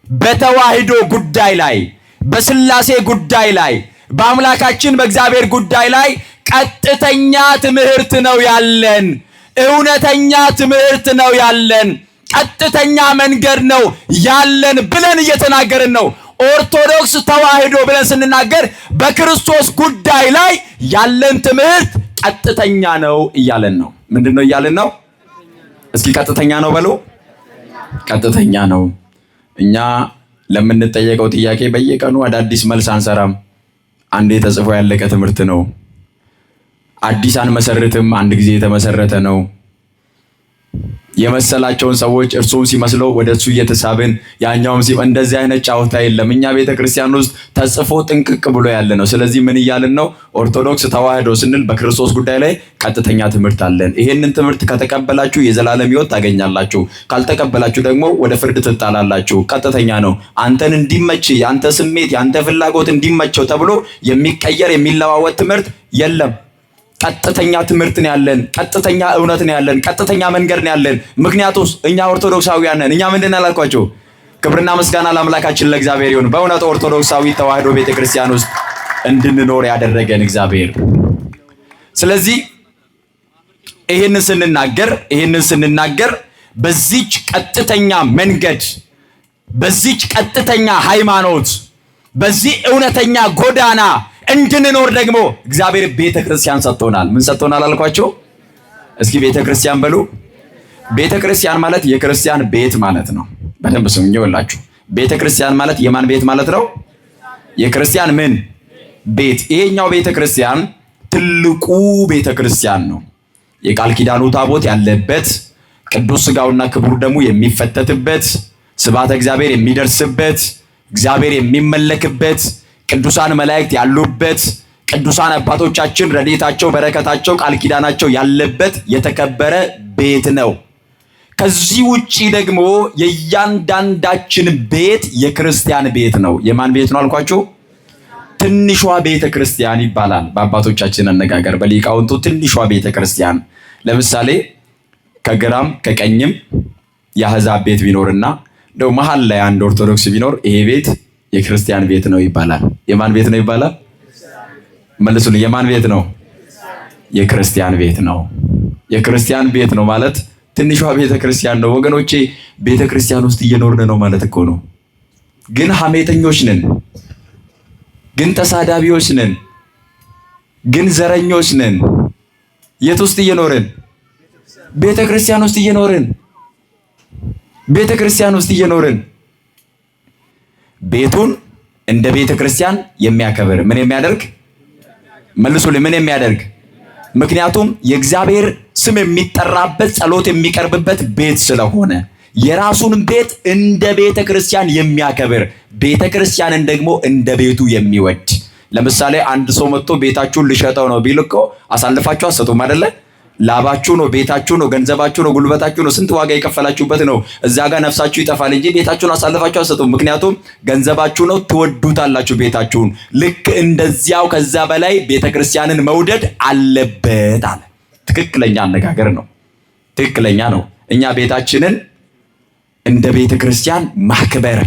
በተዋህዶ ጉዳይ ላይ በስላሴ ጉዳይ ላይ በአምላካችን በእግዚአብሔር ጉዳይ ላይ ቀጥተኛ ትምህርት ነው ያለን። እውነተኛ ትምህርት ነው ያለን። ቀጥተኛ መንገድ ነው ያለን ብለን እየተናገርን ነው። ኦርቶዶክስ ተዋህዶ ብለን ስንናገር በክርስቶስ ጉዳይ ላይ ያለን ትምህርት ቀጥተኛ ነው እያለን ነው። ምንድነው እያለን ነው? እስኪ ቀጥተኛ ነው በሉ። ቀጥተኛ ነው። እኛ ለምንጠየቀው ጥያቄ በየቀኑ አዳዲስ መልስ አንሰራም። አንዴ ተጽፎ ያለቀ ትምህርት ነው። አዲስ አንመሰርትም። አንድ ጊዜ የተመሰረተ ነው። የመሰላቸውን ሰዎች እርሱም ሲመስለው ወደሱ እየተሳብን ያኛውም እንደዚህ አይነት ጫወታ የለም። እኛ ቤተክርስቲያን ውስጥ ተጽፎ ጥንቅቅ ብሎ ያለ ነው። ስለዚህ ምን እያልን ነው? ኦርቶዶክስ ተዋህዶ ስንል በክርስቶስ ጉዳይ ላይ ቀጥተኛ ትምህርት አለን። ይሄንን ትምህርት ከተቀበላችሁ የዘላለም ሕይወት ታገኛላችሁ። ካልተቀበላችሁ ደግሞ ወደ ፍርድ ትጣላላችሁ። ቀጥተኛ ነው። አንተን እንዲመች ያንተ ስሜት ያንተ ፍላጎት እንዲመቸው ተብሎ የሚቀየር የሚለዋወጥ ትምህርት የለም። ቀጥተኛ ትምህርት ነው ያለን። ቀጥተኛ እውነት ነው ያለን። ቀጥተኛ መንገድ ነው ያለን። ምክንያቱም እኛ ኦርቶዶክሳውያን ነን። እኛ ምንድን አላልኳቸው? ክብርና ምስጋና ለአምላካችን ለእግዚአብሔር ይሁን። በእውነት ኦርቶዶክሳዊ ተዋህዶ ቤተክርስቲያን ውስጥ እንድንኖር ያደረገን እግዚአብሔር። ስለዚህ ይህንን ስንናገር በዚች ቀጥተኛ መንገድ በዚች ቀጥተኛ ሃይማኖት በዚህ እውነተኛ ጎዳና እንድንኖር ደግሞ እግዚአብሔር ቤተክርስቲያን ሰጥቶናል። ምን ሰጥቶናል አልኳቸው? እስኪ ቤተክርስቲያን በሉ። ቤተክርስቲያን ማለት የክርስቲያን ቤት ማለት ነው። በደንብ ስሙኝ ይኸውላችሁ። ቤተክርስቲያን ማለት የማን ቤት ማለት ነው? የክርስቲያን ምን ቤት? ይሄኛው ቤተክርስቲያን ትልቁ ቤተክርስቲያን ነው። የቃል ኪዳኑ ታቦት ያለበት፣ ቅዱስ ሥጋውና ክቡር ደሙ የሚፈተትበት፣ ስብሐተ እግዚአብሔር የሚደርስበት፣ እግዚአብሔር የሚመለክበት፣ ቅዱሳን መላእክት ያሉበት፣ ቅዱሳን አባቶቻችን ረድኤታቸው በረከታቸው ቃል ኪዳናቸው ያለበት የተከበረ ቤት ነው። ከዚህ ውጪ ደግሞ የእያንዳንዳችን ቤት የክርስቲያን ቤት ነው። የማን ቤት ነው አልኳችሁ? ትንሿ ቤተ ክርስቲያን ይባላል በአባቶቻችን አነጋገር፣ በሊቃውንቱ ትንሿ ቤተ ክርስቲያን። ለምሳሌ ከግራም ከቀኝም የአሕዛብ ቤት ቢኖርና እንደው መሀል ላይ አንድ ኦርቶዶክስ ቢኖር ይሄ ቤት የክርስቲያን ቤት ነው ይባላል። የማን ቤት ነው ይባላል? መልሱልኝ። የማን ቤት ነው? የክርስቲያን ቤት ነው። የክርስቲያን ቤት ነው ማለት ትንሿ ቤተ ክርስቲያን ነው። ወገኖቼ ቤተ ክርስቲያን ውስጥ እየኖርን ነው ማለት እኮ ነው። ግን ሐሜተኞች ነን፣ ግን ተሳዳቢዎች ነን፣ ግን ዘረኞች ነን። የት ውስጥ እየኖርን? ቤተ ክርስቲያን ውስጥ እየኖርን። ቤተ ክርስቲያን ውስጥ እየኖርን ቤቱን እንደ ቤተ ክርስቲያን የሚያከብር ምን የሚያደርግ? መልሱልኝ። ምን የሚያደርግ? ምክንያቱም የእግዚአብሔር ስም የሚጠራበት ጸሎት የሚቀርብበት ቤት ስለሆነ የራሱን ቤት እንደ ቤተ ክርስቲያን የሚያከብር፣ ቤተ ክርስቲያንን ደግሞ እንደ ቤቱ የሚወድ። ለምሳሌ አንድ ሰው መጥቶ ቤታችሁን ልሸጠው ነው ቢል እኮ አሳልፋችሁ አትሰጡም አይደለ? ላባችሁ ነው፣ ቤታችሁ ነው፣ ገንዘባችሁ ነው፣ ጉልበታችሁ ነው፣ ስንት ዋጋ የከፈላችሁበት ነው። እዛ ጋር ነፍሳችሁ ይጠፋል እንጂ ቤታችሁን አሳልፋችሁ አትሰጡም። ምክንያቱም ገንዘባችሁ ነው፣ ትወዱታላችሁ ቤታችሁን። ልክ እንደዚያው ከዛ በላይ ቤተክርስቲያንን መውደድ አለበት አለ። ትክክለኛ አነጋገር ነው፣ ትክክለኛ ነው። እኛ ቤታችንን እንደ ቤተክርስቲያን ማክበር።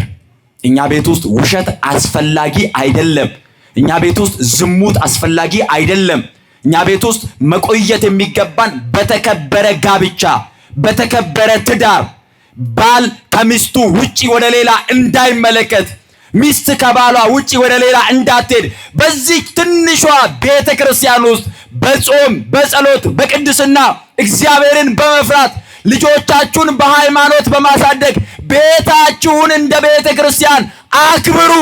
እኛ ቤት ውስጥ ውሸት አስፈላጊ አይደለም። እኛ ቤት ውስጥ ዝሙት አስፈላጊ አይደለም። እኛ ቤት ውስጥ መቆየት የሚገባን በተከበረ ጋብቻ፣ በተከበረ ትዳር፣ ባል ከሚስቱ ውጪ ወደ ሌላ እንዳይመለከት፣ ሚስት ከባሏ ውጪ ወደ ሌላ እንዳትሄድ፣ በዚህ ትንሿ ቤተክርስቲያን ውስጥ በጾም በጸሎት በቅድስና እግዚአብሔርን በመፍራት ልጆቻችሁን በሃይማኖት በማሳደግ ቤታችሁን እንደ ቤተክርስቲያን አክብሩ።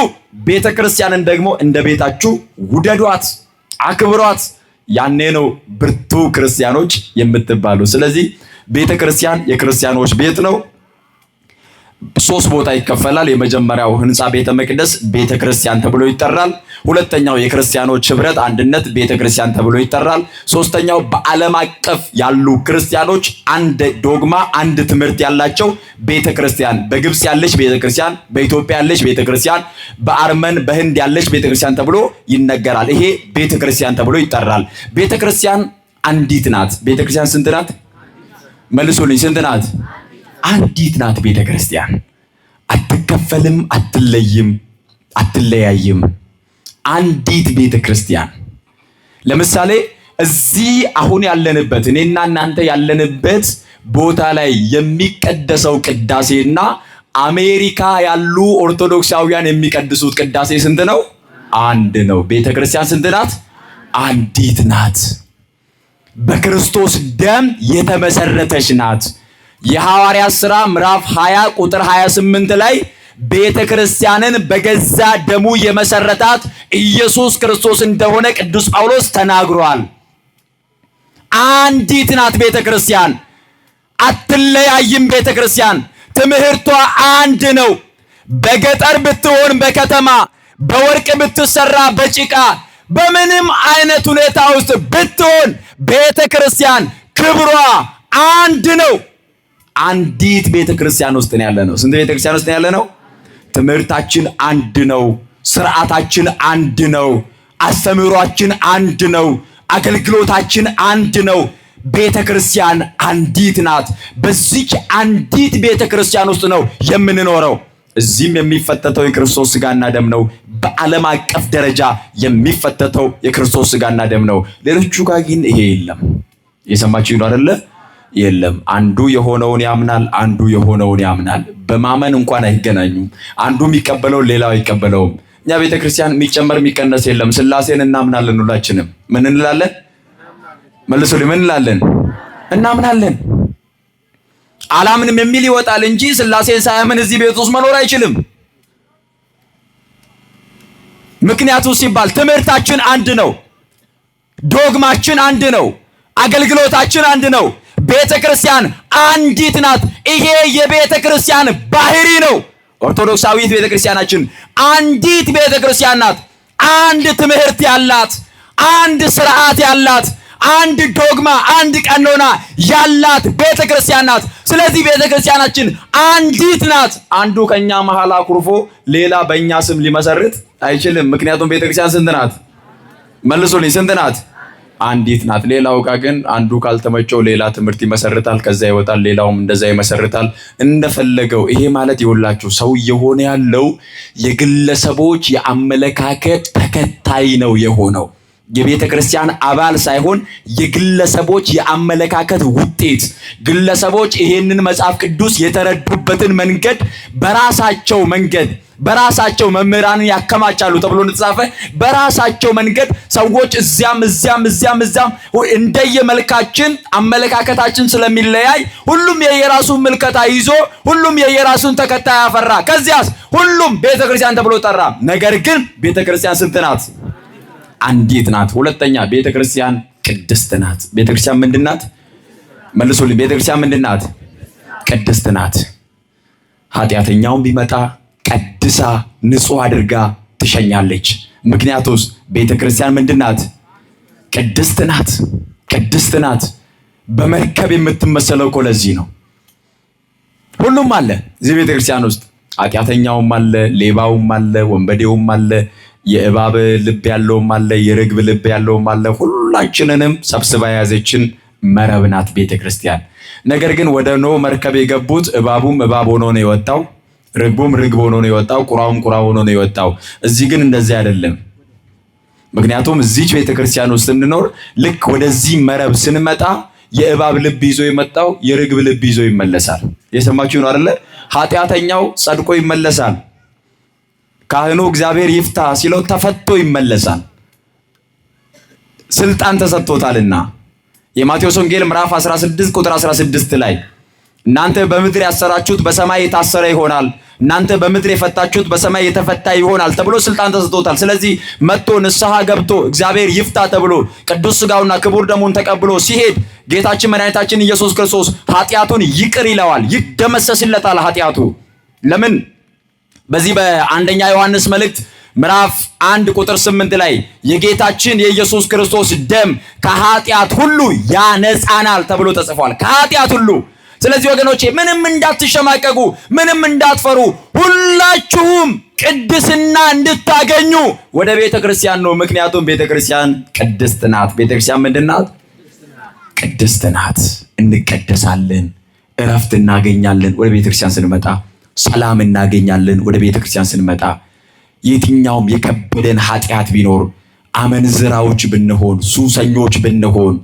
ቤተክርስቲያንን ደግሞ እንደ ቤታችሁ ውደዷት፣ አክብሯት። ያኔ ነው ብርቱ ክርስቲያኖች የምትባሉ። ስለዚህ ቤተክርስቲያን የክርስቲያኖች ቤት ነው። ሶስት ቦታ ይከፈላል። የመጀመሪያው ህንፃ ቤተ መቅደስ ቤተክርስቲያን ተብሎ ይጠራል። ሁለተኛው የክርስቲያኖች ህብረት አንድነት ቤተክርስቲያን ተብሎ ይጠራል። ሶስተኛው በዓለም አቀፍ ያሉ ክርስቲያኖች አንድ ዶግማ አንድ ትምህርት ያላቸው ቤተክርስቲያን፣ በግብጽ ያለች ቤተክርስቲያን፣ በኢትዮጵያ ያለች ቤተክርስቲያን፣ በአርመን በህንድ ያለች ቤተክርስቲያን ተብሎ ይነገራል። ይሄ ቤተክርስቲያን ተብሎ ይጠራል። ቤተክርስቲያን አንዲት ናት። ቤተክርስቲያን ስንት ናት? መልሱልኝ፣ ስንት ናት? አንዲት ናት። ቤተክርስቲያን አትከፈልም፣ አትለይም፣ አትለያይም። አንዲት ቤተክርስቲያን። ለምሳሌ እዚህ አሁን ያለንበት እኔና እናንተ ያለንበት ቦታ ላይ የሚቀደሰው ቅዳሴና አሜሪካ ያሉ ኦርቶዶክሳውያን የሚቀድሱት ቅዳሴ ስንት ነው? አንድ ነው። ቤተክርስቲያን ስንት ናት? አንዲት ናት። በክርስቶስ ደም የተመሰረተች ናት። የሐዋርያት ሥራ ምዕራፍ 20 ቁጥር 28 ላይ ቤተክርስቲያንን በገዛ ደሙ የመሰረታት ኢየሱስ ክርስቶስ እንደሆነ ቅዱስ ጳውሎስ ተናግሯል። አንዲት ናት ቤተክርስቲያን፣ አትለያይም። ቤተክርስቲያን ትምህርቷ አንድ ነው። በገጠር ብትሆን በከተማ፣ በወርቅ ብትሰራ በጭቃ፣ በምንም አይነት ሁኔታ ውስጥ ብትሆን ቤተክርስቲያን ክብሯ አንድ ነው። አንዲት ቤተክርስቲያን ውስጥ ነው ያለነው። ስንት ቤተክርስቲያን ውስጥ ነው ያለነው? ትምህርታችን አንድ ነው። ስርዓታችን አንድ ነው። አስተምህሯችን አንድ ነው። አገልግሎታችን አንድ ነው። ቤተክርስቲያን አንዲት ናት። በዚች አንዲት ቤተክርስቲያን ውስጥ ነው የምንኖረው። እዚህም የሚፈተተው የክርስቶስ ሥጋና ደም ነው። በዓለም አቀፍ ደረጃ የሚፈተተው የክርስቶስ ሥጋና ደም ነው። ሌሎቹ ጋር ግን ይሄ የለም። የሰማችሁ ነው አይደለ? የለም። አንዱ የሆነውን ያምናል፣ አንዱ የሆነውን ያምናል። በማመን እንኳን አይገናኙም። አንዱ የሚቀበለው ሌላው አይቀበለውም። እኛ ቤተክርስቲያን የሚጨመር የሚቀነስ የለም። ሥላሴን እናምናለን። ሁላችንም ምን እንላለን? መልሱልኝ፣ ምን እንላለን? እናምናለን። አላምንም የሚል ይወጣል እንጂ ሥላሴን ሳያምን እዚህ ቤት ውስጥ መኖር አይችልም። ምክንያቱ ሲባል ትምህርታችን አንድ ነው። ዶግማችን አንድ ነው። አገልግሎታችን አንድ ነው። ቤተክርስቲያን አንዲት ናት። ይሄ የቤተክርስቲያን ባህሪ ነው። ኦርቶዶክሳዊት ቤተክርስቲያናችን አንዲት ቤተክርስቲያን ናት። አንድ ትምህርት ያላት፣ አንድ ስርዓት ያላት፣ አንድ ዶግማ፣ አንድ ቀኖና ያላት ቤተክርስቲያን ናት። ስለዚህ ቤተክርስቲያናችን አንዲት ናት። አንዱ ከኛ መሃል አኩርፎ ሌላ በእኛ ስም ሊመሰርት አይችልም። ምክንያቱም ቤተክርስቲያን ስንት ናት? መልሱልኝ፣ ስንት ናት? አንዲት ናት። ሌላው ጋር ግን አንዱ ካልተመቸው ሌላ ትምህርት ይመሰርታል፣ ከዛ ይወጣል፣ ሌላውም እንደዛ ይመሰርታል እንደፈለገው። ይሄ ማለት ይኸውላችሁ ሰው የሆነ ያለው የግለሰቦች የአመለካከት ተከታይ ነው የሆነው። የቤተ ክርስቲያን አባል ሳይሆን የግለሰቦች የአመለካከት ውጤት። ግለሰቦች ይሄንን መጽሐፍ ቅዱስ የተረዱበትን መንገድ በራሳቸው መንገድ በራሳቸው መምህራንን ያከማቻሉ ተብሎ እንደተጻፈ በራሳቸው መንገድ ሰዎች እዚያም እንደየመልካችን አመለካከታችን ስለሚለያይ ሁሉም የየራሱን ምልከታ ይዞ ሁሉም የየራሱን ተከታይ ያፈራ። ከዚያስ ሁሉም ቤተክርስቲያን ተብሎ ጠራ። ነገር ግን ቤተክርስቲያን ስንት ናት? አንዲት ናት። ሁለተኛ ቤተክርስቲያን ቅድስት ናት። ቤተክርስቲያን ምንድን ናት? መልሱልኝ። ቤተክርስቲያን ምንድን ናት? ቅድስት ናት። ኃጢአተኛውን ቢመጣ ቀድሳ ንጹህ አድርጋ ትሸኛለች። ምክንያቱስ ቤተክርስቲያን ምንድን ናት? ቅድስት ናት። ቅድስት ናት። በመርከብ የምትመሰለው እኮ ለዚህ ነው። ሁሉም አለ እዚህ ቤተክርስቲያን ውስጥ። ኃጢአተኛውም አለ፣ ሌባውም አለ፣ ወንበዴውም አለ፣ የእባብ ልብ ያለውም አለ፣ የርግብ ልብ ያለውም አለ። ሁላችንንም ሰብስባ የያዘችን መረብ ናት ቤተክርስቲያን። ነገር ግን ወደ ኖህ መርከብ የገቡት እባቡም እባብ ሆኖ ነው የወጣው፣ ርግቡም ርግብ ሆኖ ነው የወጣው፣ ቁራውም ቁራ ሆኖ ነው የወጣው። እዚህ ግን እንደዚህ አይደለም። ምክንያቱም እዚች ቤተክርስቲያን ውስጥ እንኖር ልክ ወደዚህ መረብ ስንመጣ የእባብ ልብ ይዞ የመጣው የርግብ ልብ ይዞ ይመለሳል። የሰማችሁ ነው አይደለ? ኃጢአተኛው ጸድቆ ይመለሳል። ካህኑ እግዚአብሔር ይፍታ ሲለው ተፈቶ ይመለሳል። ስልጣን ተሰጥቶታልና የማቴዎስ ወንጌል ምዕራፍ 16 ቁጥር 16 ላይ እናንተ በምድር ያሰራችሁት በሰማይ የታሰረ ይሆናል፣ እናንተ በምድር የፈታችሁት በሰማይ የተፈታ ይሆናል ተብሎ ስልጣን ተሰጥቶታል። ስለዚህ መጥቶ ንስሐ ገብቶ እግዚአብሔር ይፍታ ተብሎ ቅዱስ ሥጋውና ክቡር ደሙን ተቀብሎ ሲሄድ ጌታችን መድኃኒታችን ኢየሱስ ክርስቶስ ኃጢአቱን ይቅር ይለዋል፣ ይደመሰስለታል ኃጢአቱ። ለምን በዚህ በአንደኛ ዮሐንስ መልእክት ምዕራፍ 1 ቁጥር 8 ላይ የጌታችን የኢየሱስ ክርስቶስ ደም ከኃጢአት ሁሉ ያነጻናል ተብሎ ተጽፏል። ከኃጢአት ሁሉ። ስለዚህ ወገኖቼ ምንም እንዳትሸማቀቁ፣ ምንም እንዳትፈሩ፣ ሁላችሁም ቅድስና እንድታገኙ ወደ ቤተክርስቲያን ነው። ምክንያቱም ቤተክርስቲያን ቅድስት ናት። ቤተክርስቲያን ምንድን ናት? ቅድስት ናት። እንቀደሳለን፣ እረፍት እናገኛለን። ወደ ቤተክርስቲያን ስንመጣ ሰላም እናገኛለን። ወደ ቤተክርስቲያን ስንመጣ የትኛውም የከበደን ኃጢአት ቢኖር አመንዝራዎች ብንሆን፣ ሱሰኞች ብንሆን፣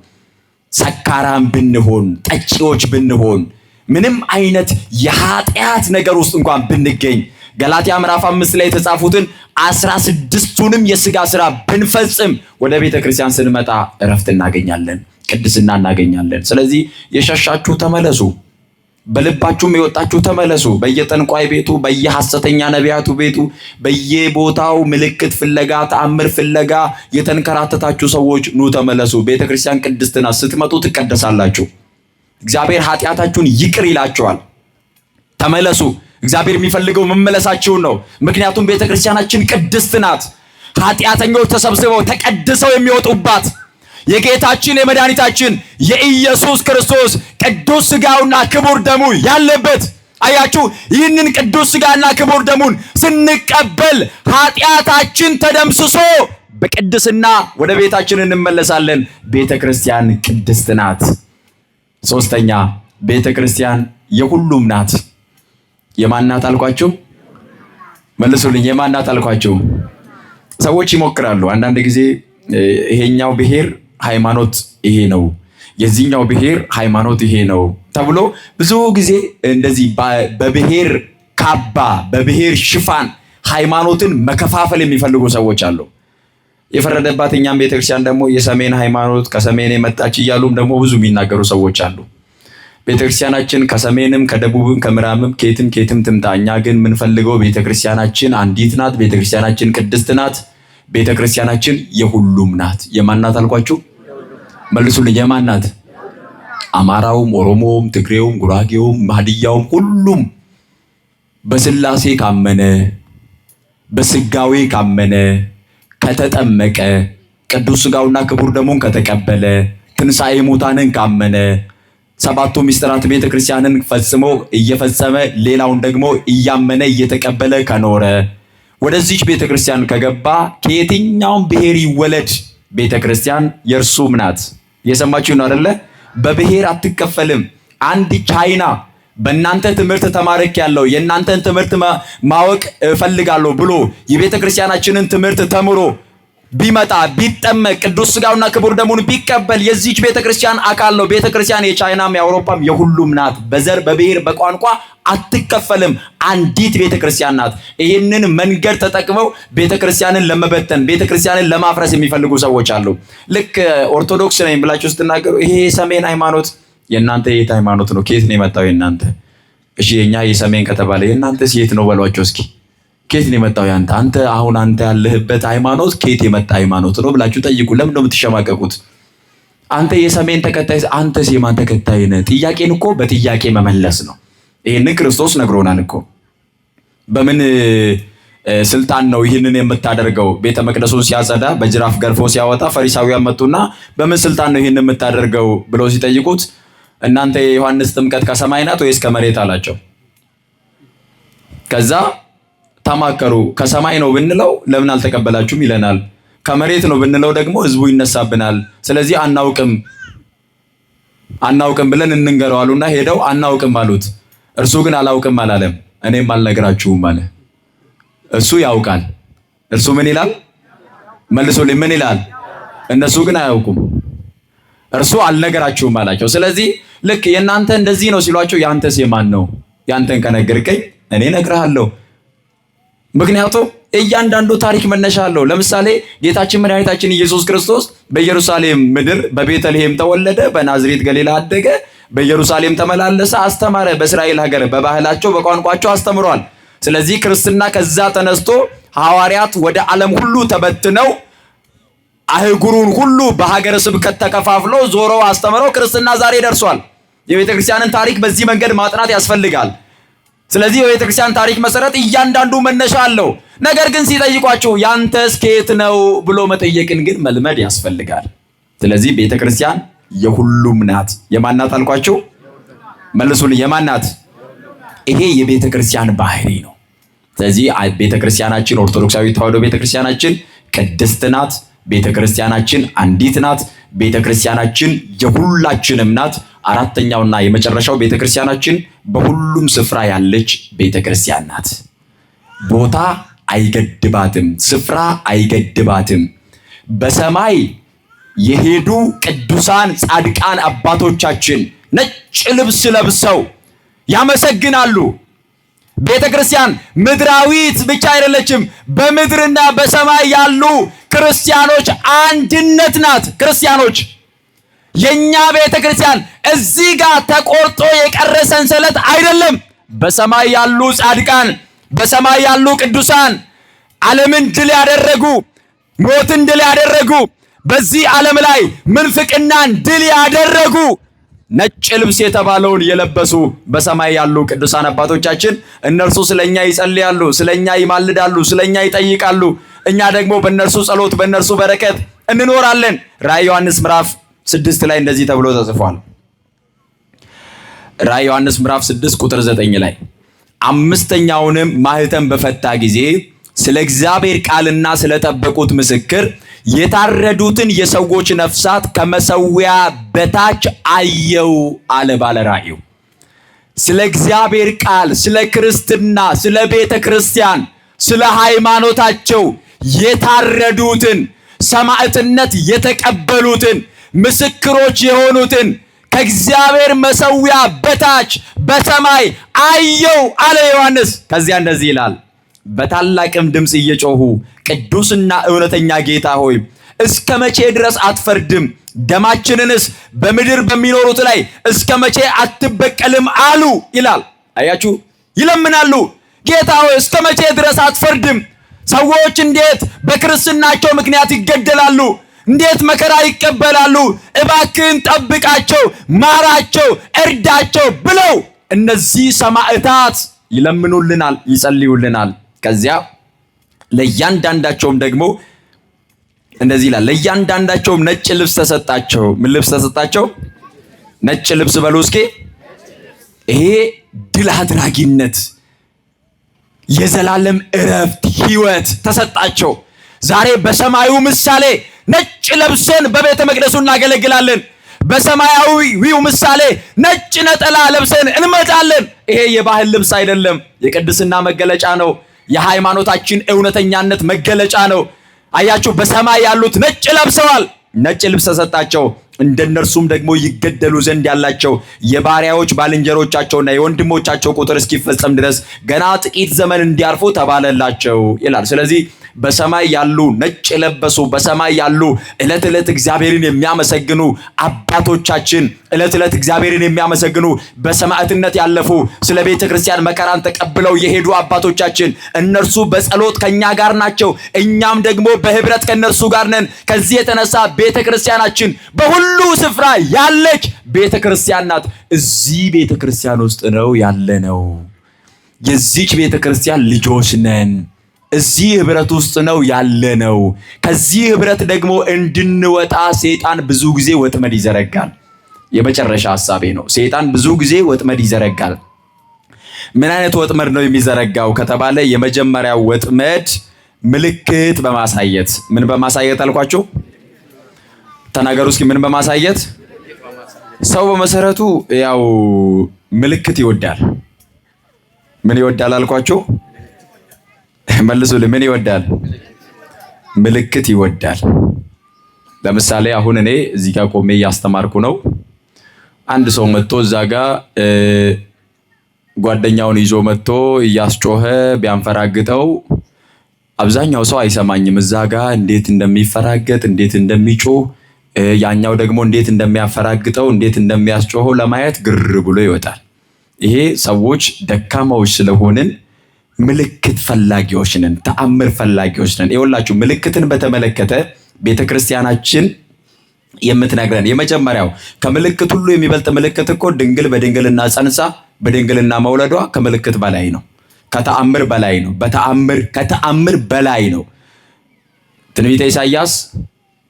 ሰካራም ብንሆን፣ ጠጪዎች ብንሆን፣ ምንም አይነት የኃጢአት ነገር ውስጥ እንኳን ብንገኝ ገላትያ ምዕራፍ 5 ላይ የተጻፉትን 16ቱንም የሥጋ ሥራ ብንፈጽም ወደ ቤተክርስቲያን ስንመጣ እረፍት እናገኛለን፣ ቅድስና እናገኛለን። ስለዚህ የሸሻችሁ ተመለሱ፣ በልባችሁም የወጣችሁ ተመለሱ። በየጠንቋይ ቤቱ፣ በየሐሰተኛ ነቢያቱ ቤቱ፣ በየቦታው ምልክት ፍለጋ፣ ተአምር ፍለጋ የተንከራተታችሁ ሰዎች ኑ ተመለሱ። ቤተክርስቲያን ቅድስት ናት። ስትመጡ ትቀደሳላችሁ። እግዚአብሔር ኃጢአታችሁን ይቅር ይላችኋል። ተመለሱ። እግዚአብሔር የሚፈልገው መመለሳችሁን ነው። ምክንያቱም ቤተክርስቲያናችን ቅድስት ናት። ኃጢአተኞች ተሰብስበው ተቀድሰው የሚወጡባት የጌታችን የመድኃኒታችን የኢየሱስ ክርስቶስ ቅዱስ ሥጋውና ክቡር ደሙ ያለበት። አያችሁ፣ ይህንን ቅዱስ ሥጋና ክቡር ደሙን ስንቀበል ኃጢአታችን ተደምስሶ በቅድስና ወደ ቤታችን እንመለሳለን። ቤተክርስቲያን ቅድስት ናት። ሶስተኛ፣ ቤተክርስቲያን የሁሉም ናት። የማን ናት አልኳችሁ? መልሱልኝ። የማን ናት አልኳችሁ? ሰዎች ይሞክራሉ አንዳንድ ጊዜ ይሄኛው ብሔር ሃይማኖት ይሄ ነው፣ የዚህኛው ብሔር ሃይማኖት ይሄ ነው ተብሎ ብዙ ጊዜ እንደዚህ በብሔር ካባ በብሔር ሽፋን ሃይማኖትን መከፋፈል የሚፈልጉ ሰዎች አሉ። የፈረደባት እኛም ቤተክርስቲያን ደግሞ የሰሜን ሃይማኖት ከሰሜን የመጣች እያሉም ደግሞ ብዙ የሚናገሩ ሰዎች አሉ። ቤተክርስቲያናችን ከሰሜንም ከደቡብም ከምዕራብም ከየትም ትምጣ፣ እኛ ግን የምንፈልገው ቤተክርስቲያናችን አንዲት ናት። ቤተክርስቲያናችን ቅድስት ናት። ቤተክርስቲያናችን የሁሉም ናት። የማን ናት አልኳችሁ? መልሱልኝ። የማን ናት? አማራውም፣ ኦሮሞውም፣ ትግሬውም፣ ጉራጌውም፣ ሀዲያውም ሁሉም በስላሴ ካመነ፣ በስጋዌ ካመነ፣ ከተጠመቀ፣ ቅዱስ ሥጋውና ክቡር ደሙን ከተቀበለ፣ ትንሣኤ ሙታንን ካመነ፣ ሰባቱ ምስጢራት ቤተክርስቲያንን ፈጽሞ እየፈጸመ ሌላውን ደግሞ እያመነ እየተቀበለ ከኖረ ወደዚች ቤተክርስቲያን ከገባ ከየትኛውም ብሔር ይወለድ ቤተክርስቲያን የእርሱም ናት። እየሰማችሁ ነው አይደለ? በብሔር አትከፈልም። አንድ ቻይና በእናንተ ትምህርት ተማርክ ያለው የእናንተን ትምህርት ማወቅ እፈልጋለሁ ብሎ የቤተክርስቲያናችንን ትምህርት ተምሮ ቢመጣ ቢጠመቅ ቅዱስ ሥጋውና ክቡር ደሙን ቢቀበል የዚች ቤተክርስቲያን አካል ነው። ቤተክርስቲያን የቻይናም የአውሮፓም የሁሉም ናት። በዘር በብሔር በቋንቋ አትከፈልም። አንዲት ቤተክርስቲያን ናት። ይህንን መንገድ ተጠቅመው ቤተክርስቲያንን ለመበተን ቤተክርስቲያንን ለማፍረስ የሚፈልጉ ሰዎች አሉ። ልክ ኦርቶዶክስ ነኝ ብላችሁ ስትናገሩ ይሄ የሰሜን ሃይማኖት የእናንተ የት ሃይማኖት ነው? ከየት ነው የመጣው የእናንተ? እሺ የኛ የሰሜን ከተባለ የእናንተስ የት ነው በሏቸው እስኪ። ከየት ነው የመጣው ያንተ? አንተ ያለህበት ሃይማኖት ከየት የመጣ ሃይማኖት ነው ብላችሁ ጠይቁ። ለምን ነው የምትሸማቀቁት? አንተ የሰሜን ተከታይ፣ አንተስ የማን ተከታይ ነህ? ጥያቄን እኮ በጥያቄ መመለስ ነው። ይሄንን ክርስቶስ ነግሮናል እኮ። በምን ስልጣን ነው ይህንን የምታደርገው? ቤተ መቅደሱን ሲያጸዳ በጅራፍ ገርፎ ሲያወጣ ፈሪሳውያን መጡና በምን ስልጣን ነው ይህንን የምታደርገው ብለው ሲጠይቁት እናንተ የዮሐንስ ጥምቀት ከሰማይ ናት ወይስ ከመሬት አላቸው። ከዛ ተማከሩ። ከሰማይ ነው ብንለው ለምን አልተቀበላችሁም ይለናል። ከመሬት ነው ብንለው ደግሞ ህዝቡ ይነሳብናል። ስለዚህ አናውቅም ብለን እንንገረው አሉና ሄደው አናውቅም አሉት። እርሱ ግን አላውቅም አላለም። እኔም አልነግራችሁም አለ። እሱ ያውቃል። እርሱ ምን ይላል? መልሶልኝ ምን ይላል? እነሱ ግን አያውቁም። እርሱ አልነገራችሁም አላቸው። ስለዚህ ልክ የእናንተ እንደዚህ ነው ሲሏቸው ያንተስ የማን ነው? ያንተን ከነገርከኝ እኔ እነግርሃለሁ። ምክንያቱም እያንዳንዱ ታሪክ መነሻ አለው። ለምሳሌ ጌታችን መድኃኒታችን ኢየሱስ ክርስቶስ በኢየሩሳሌም ምድር በቤተልሔም ተወለደ፣ በናዝሬት ገሊላ አደገ፣ በኢየሩሳሌም ተመላለሰ፣ አስተማረ። በእስራኤል ሀገር በባህላቸው በቋንቋቸው አስተምሯል። ስለዚህ ክርስትና ከዛ ተነስቶ ሐዋርያት ወደ ዓለም ሁሉ ተበትነው አህጉሩን ሁሉ በሀገረ ስብከት ተከፋፍለው ዞረው አስተምረው ክርስትና ዛሬ ደርሷል። የቤተ ክርስቲያንን ታሪክ በዚህ መንገድ ማጥናት ያስፈልጋል። ስለዚህ በቤተክርስቲያን ታሪክ መሰረት እያንዳንዱ መነሻ አለው። ነገር ግን ሲጠይቋችሁ ያንተስ ከየት ነው ብሎ መጠየቅን ግን መልመድ ያስፈልጋል። ስለዚህ ቤተክርስቲያን የሁሉም ናት። የማን ናት አልኳችሁ? መልሱልኝ፣ የማን ናት? ይሄ የቤተክርስቲያን ባህሪ ነው። ስለዚህ ቤተክርስቲያናችን ኦርቶዶክሳዊ ተዋሕዶ ቤተክርስቲያናችን ቅድስት ናት። ቤተክርስቲያናችን አንዲት ናት። ቤተክርስቲያናችን የሁላችንም ናት። አራተኛውና የመጨረሻው ቤተክርስቲያናችን በሁሉም ስፍራ ያለች ቤተክርስቲያን ናት። ቦታ አይገድባትም፣ ስፍራ አይገድባትም። በሰማይ የሄዱ ቅዱሳን ጻድቃን አባቶቻችን ነጭ ልብስ ለብሰው ያመሰግናሉ። ቤተክርስቲያን ምድራዊት ብቻ አይደለችም፣ በምድርና በሰማይ ያሉ ክርስቲያኖች አንድነት ናት። ክርስቲያኖች የኛ ቤተክርስቲያን እዚህ ጋር ተቆርጦ የቀረ ሰንሰለት አይደለም። በሰማይ ያሉ ጻድቃን፣ በሰማይ ያሉ ቅዱሳን ዓለምን ድል ያደረጉ፣ ሞትን ድል ያደረጉ፣ በዚህ ዓለም ላይ ምንፍቅናን ድል ያደረጉ ነጭ ልብስ የተባለውን የለበሱ በሰማይ ያሉ ቅዱሳን አባቶቻችን እነርሱ ስለኛ ይጸልያሉ፣ ስለኛ ይማልዳሉ፣ ስለኛ ይጠይቃሉ። እኛ ደግሞ በእነርሱ ጸሎት በእነርሱ በረከት እንኖራለን። ራዕየ ዮሐንስ ምዕራፍ 6 ላይ እንደዚህ ተብሎ ተጽፏል። ራዕየ ዮሐንስ ምዕራፍ 6 ቁጥር 9 ላይ አምስተኛውንም ማህተም በፈታ ጊዜ ስለ እግዚአብሔር ቃልና ስለጠበቁት ምስክር የታረዱትን የሰዎች ነፍሳት ከመሰዊያ በታች አየው አለ ባለ ራእዩ። ስለ እግዚአብሔር ቃል፣ ስለ ክርስትና፣ ስለ ቤተ ክርስቲያን፣ ስለ ሃይማኖታቸው የታረዱትን ሰማዕትነት የተቀበሉትን ምስክሮች የሆኑትን ከእግዚአብሔር መሰዊያ በታች በሰማይ አየው አለ ዮሐንስ። ከዚያ እንደዚህ ይላል፣ በታላቅም ድምፅ እየጮሁ ቅዱስና እውነተኛ ጌታ ሆይ እስከ መቼ ድረስ አትፈርድም? ደማችንንስ በምድር በሚኖሩት ላይ እስከ መቼ አትበቀልም አሉ ይላል። አያችሁ፣ ይለምናሉ። ጌታ ሆይ እስከ መቼ ድረስ አትፈርድም? ሰዎች እንዴት በክርስትናቸው ምክንያት ይገደላሉ? እንዴት መከራ ይቀበላሉ? እባክህን ጠብቃቸው፣ ማራቸው፣ እርዳቸው ብለው እነዚህ ሰማዕታት ይለምኑልናል፣ ይጸልዩልናል። ከዚያ ለእያንዳንዳቸውም ደግሞ እንደዚህ ይላል፣ ለእያንዳንዳቸውም ነጭ ልብስ ተሰጣቸው። ምን ልብስ ተሰጣቸው? ነጭ ልብስ በሉ እስኪ። ይሄ ድል አድራጊነት፣ የዘላለም እረፍት፣ ህይወት ተሰጣቸው። ዛሬ በሰማዩ ምሳሌ ነጭ ለብሰን በቤተ መቅደሱ እናገለግላለን። በሰማያዊው ምሳሌ ነጭ ነጠላ ለብሰን እንመጣለን። ይሄ የባህል ልብስ አይደለም፣ የቅድስና መገለጫ ነው። የሃይማኖታችን እውነተኛነት መገለጫ ነው። አያችሁ፣ በሰማይ ያሉት ነጭ ለብሰዋል። ነጭ ልብስ ተሰጣቸው። እንደነርሱም ደግሞ ይገደሉ ዘንድ ያላቸው የባሪያዎች ባልንጀሮቻቸውና የወንድሞቻቸው ቁጥር እስኪፈጸም ድረስ ገና ጥቂት ዘመን እንዲያርፉ ተባለላቸው ይላል። ስለዚህ በሰማይ ያሉ ነጭ የለበሱ በሰማይ ያሉ ዕለት ዕለት እግዚአብሔርን የሚያመሰግኑ አባቶቻችን፣ ዕለት ዕለት እግዚአብሔርን የሚያመሰግኑ በሰማዕትነት ያለፉ ስለ ቤተ ክርስቲያን መከራን ተቀብለው የሄዱ አባቶቻችን እነርሱ በጸሎት ከኛ ጋር ናቸው። እኛም ደግሞ በህብረት ከነርሱ ጋር ነን። ከዚህ የተነሳ ቤተ ክርስቲያናችን በሁሉ ስፍራ ያለች ቤተ ክርስቲያን ናት። እዚህ ቤተ ክርስቲያን ውስጥ ነው ያለነው። የዚች ቤተ ክርስቲያን ልጆች ነን። እዚህ ህብረት ውስጥ ነው ያለነው። ከዚህ ህብረት ደግሞ እንድንወጣ ሰይጣን ብዙ ጊዜ ወጥመድ ይዘረጋል። የመጨረሻ ሐሳቤ ነው። ሰይጣን ብዙ ጊዜ ወጥመድ ይዘረጋል። ምን አይነት ወጥመድ ነው የሚዘረጋው ከተባለ የመጀመሪያው ወጥመድ ምልክት በማሳየት። ምን በማሳየት አልኳችሁ? ተናገሩ እስኪ። ምን በማሳየት? ሰው በመሰረቱ ያው ምልክት ይወዳል። ምን ይወዳል አልኳችሁ? መልሱልኝ። ምን ይወዳል? ምልክት ይወዳል። ለምሳሌ አሁን እኔ እዚህ ጋር ቆሜ እያስተማርኩ ነው። አንድ ሰው መጥቶ እዛ ጋር ጓደኛውን ይዞ መጥቶ እያስጮኸ ቢያንፈራግጠው አብዛኛው ሰው አይሰማኝም። እዛ ጋር እንዴት እንደሚፈራገጥ እንዴት እንደሚጮህ ያኛው ደግሞ እንዴት እንደሚያፈራግጠው እንዴት እንደሚያስጮኸው ለማየት ግር ብሎ ይወጣል። ይሄ ሰዎች ደካማዎች ስለሆንን ምልክት ፈላጊዎች ነን፣ ተአምር ፈላጊዎች ነን። ይኸውላችሁ ምልክትን በተመለከተ ቤተክርስቲያናችን የምትነግረን የመጀመሪያው ከምልክት ሁሉ የሚበልጥ ምልክት እኮ ድንግል በድንግልና ጸንሳ በድንግልና መውለዷ ከምልክት በላይ ነው፣ ከተአምር በላይ ነው፣ ከተአምር በላይ ነው። ትንቢተ ኢሳይያስ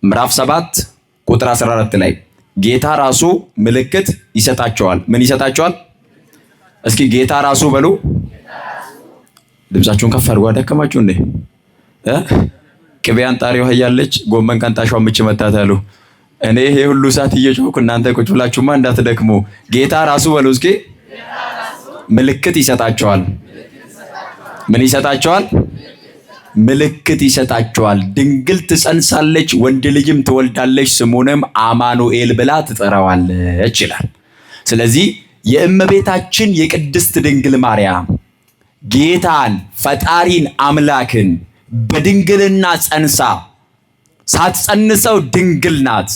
ምዕራፍ 7 ቁጥር 14 ላይ ጌታ ራሱ ምልክት ይሰጣቸዋል። ምን ይሰጣቸዋል? እስኪ ጌታ ራሱ በሉ። ድምጻችሁን ከፍ አድርጉ። አደከማችሁ እንዴ? ቅቤ አንጣሪው ያያለች ጎመን ቀንጣሻው ምች መታታሉ። እኔ ይሄ ሁሉ ሰዓት እየጮህኩ እናንተ ቁጭ ብላችሁማ እንዳትደክሙ። ጌታ ራሱ በሉ እስኪ ምልክት ይሰጣቸዋል። ምን ይሰጣቸዋል? ምልክት ይሰጣቸዋል። ድንግል ትጸንሳለች፣ ወንድ ልጅም ትወልዳለች፣ ስሙንም አማኑኤል ብላ ትጠራዋለች ይላል። ስለዚህ የእመቤታችን የቅድስት ድንግል ማርያም ጌታን ፈጣሪን አምላክን በድንግልና ጸንሳ ሳትጸንሰው ድንግል ናት፣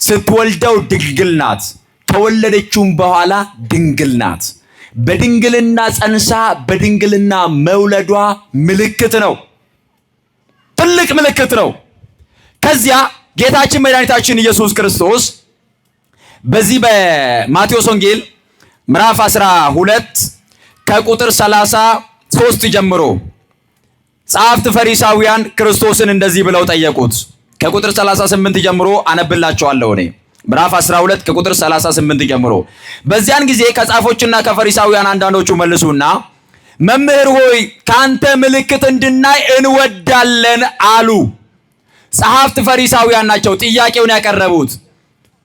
ስትወልደው ድንግል ናት፣ ከወለደችውም በኋላ ድንግል ናት። በድንግልና ጸንሳ በድንግልና መውለዷ ምልክት ነው፣ ትልቅ ምልክት ነው። ከዚያ ጌታችን መድኃኒታችን ኢየሱስ ክርስቶስ በዚህ በማቴዎስ ወንጌል ምዕራፍ 12 ከቁጥር 33 ጀምሮ ጸሐፍት ፈሪሳውያን ክርስቶስን እንደዚህ ብለው ጠየቁት። ከቁጥር 38 ጀምሮ አነብላችኋለሁ እኔ ምዕራፍ 12 ከቁጥር 38 ጀምሮ። በዚያን ጊዜ ከጻፎችና ከፈሪሳውያን አንዳንዶቹ መልሱና መምህር ሆይ ካንተ ምልክት እንድናይ እንወዳለን አሉ። ጸሐፍት ፈሪሳውያን ናቸው ጥያቄውን ያቀረቡት።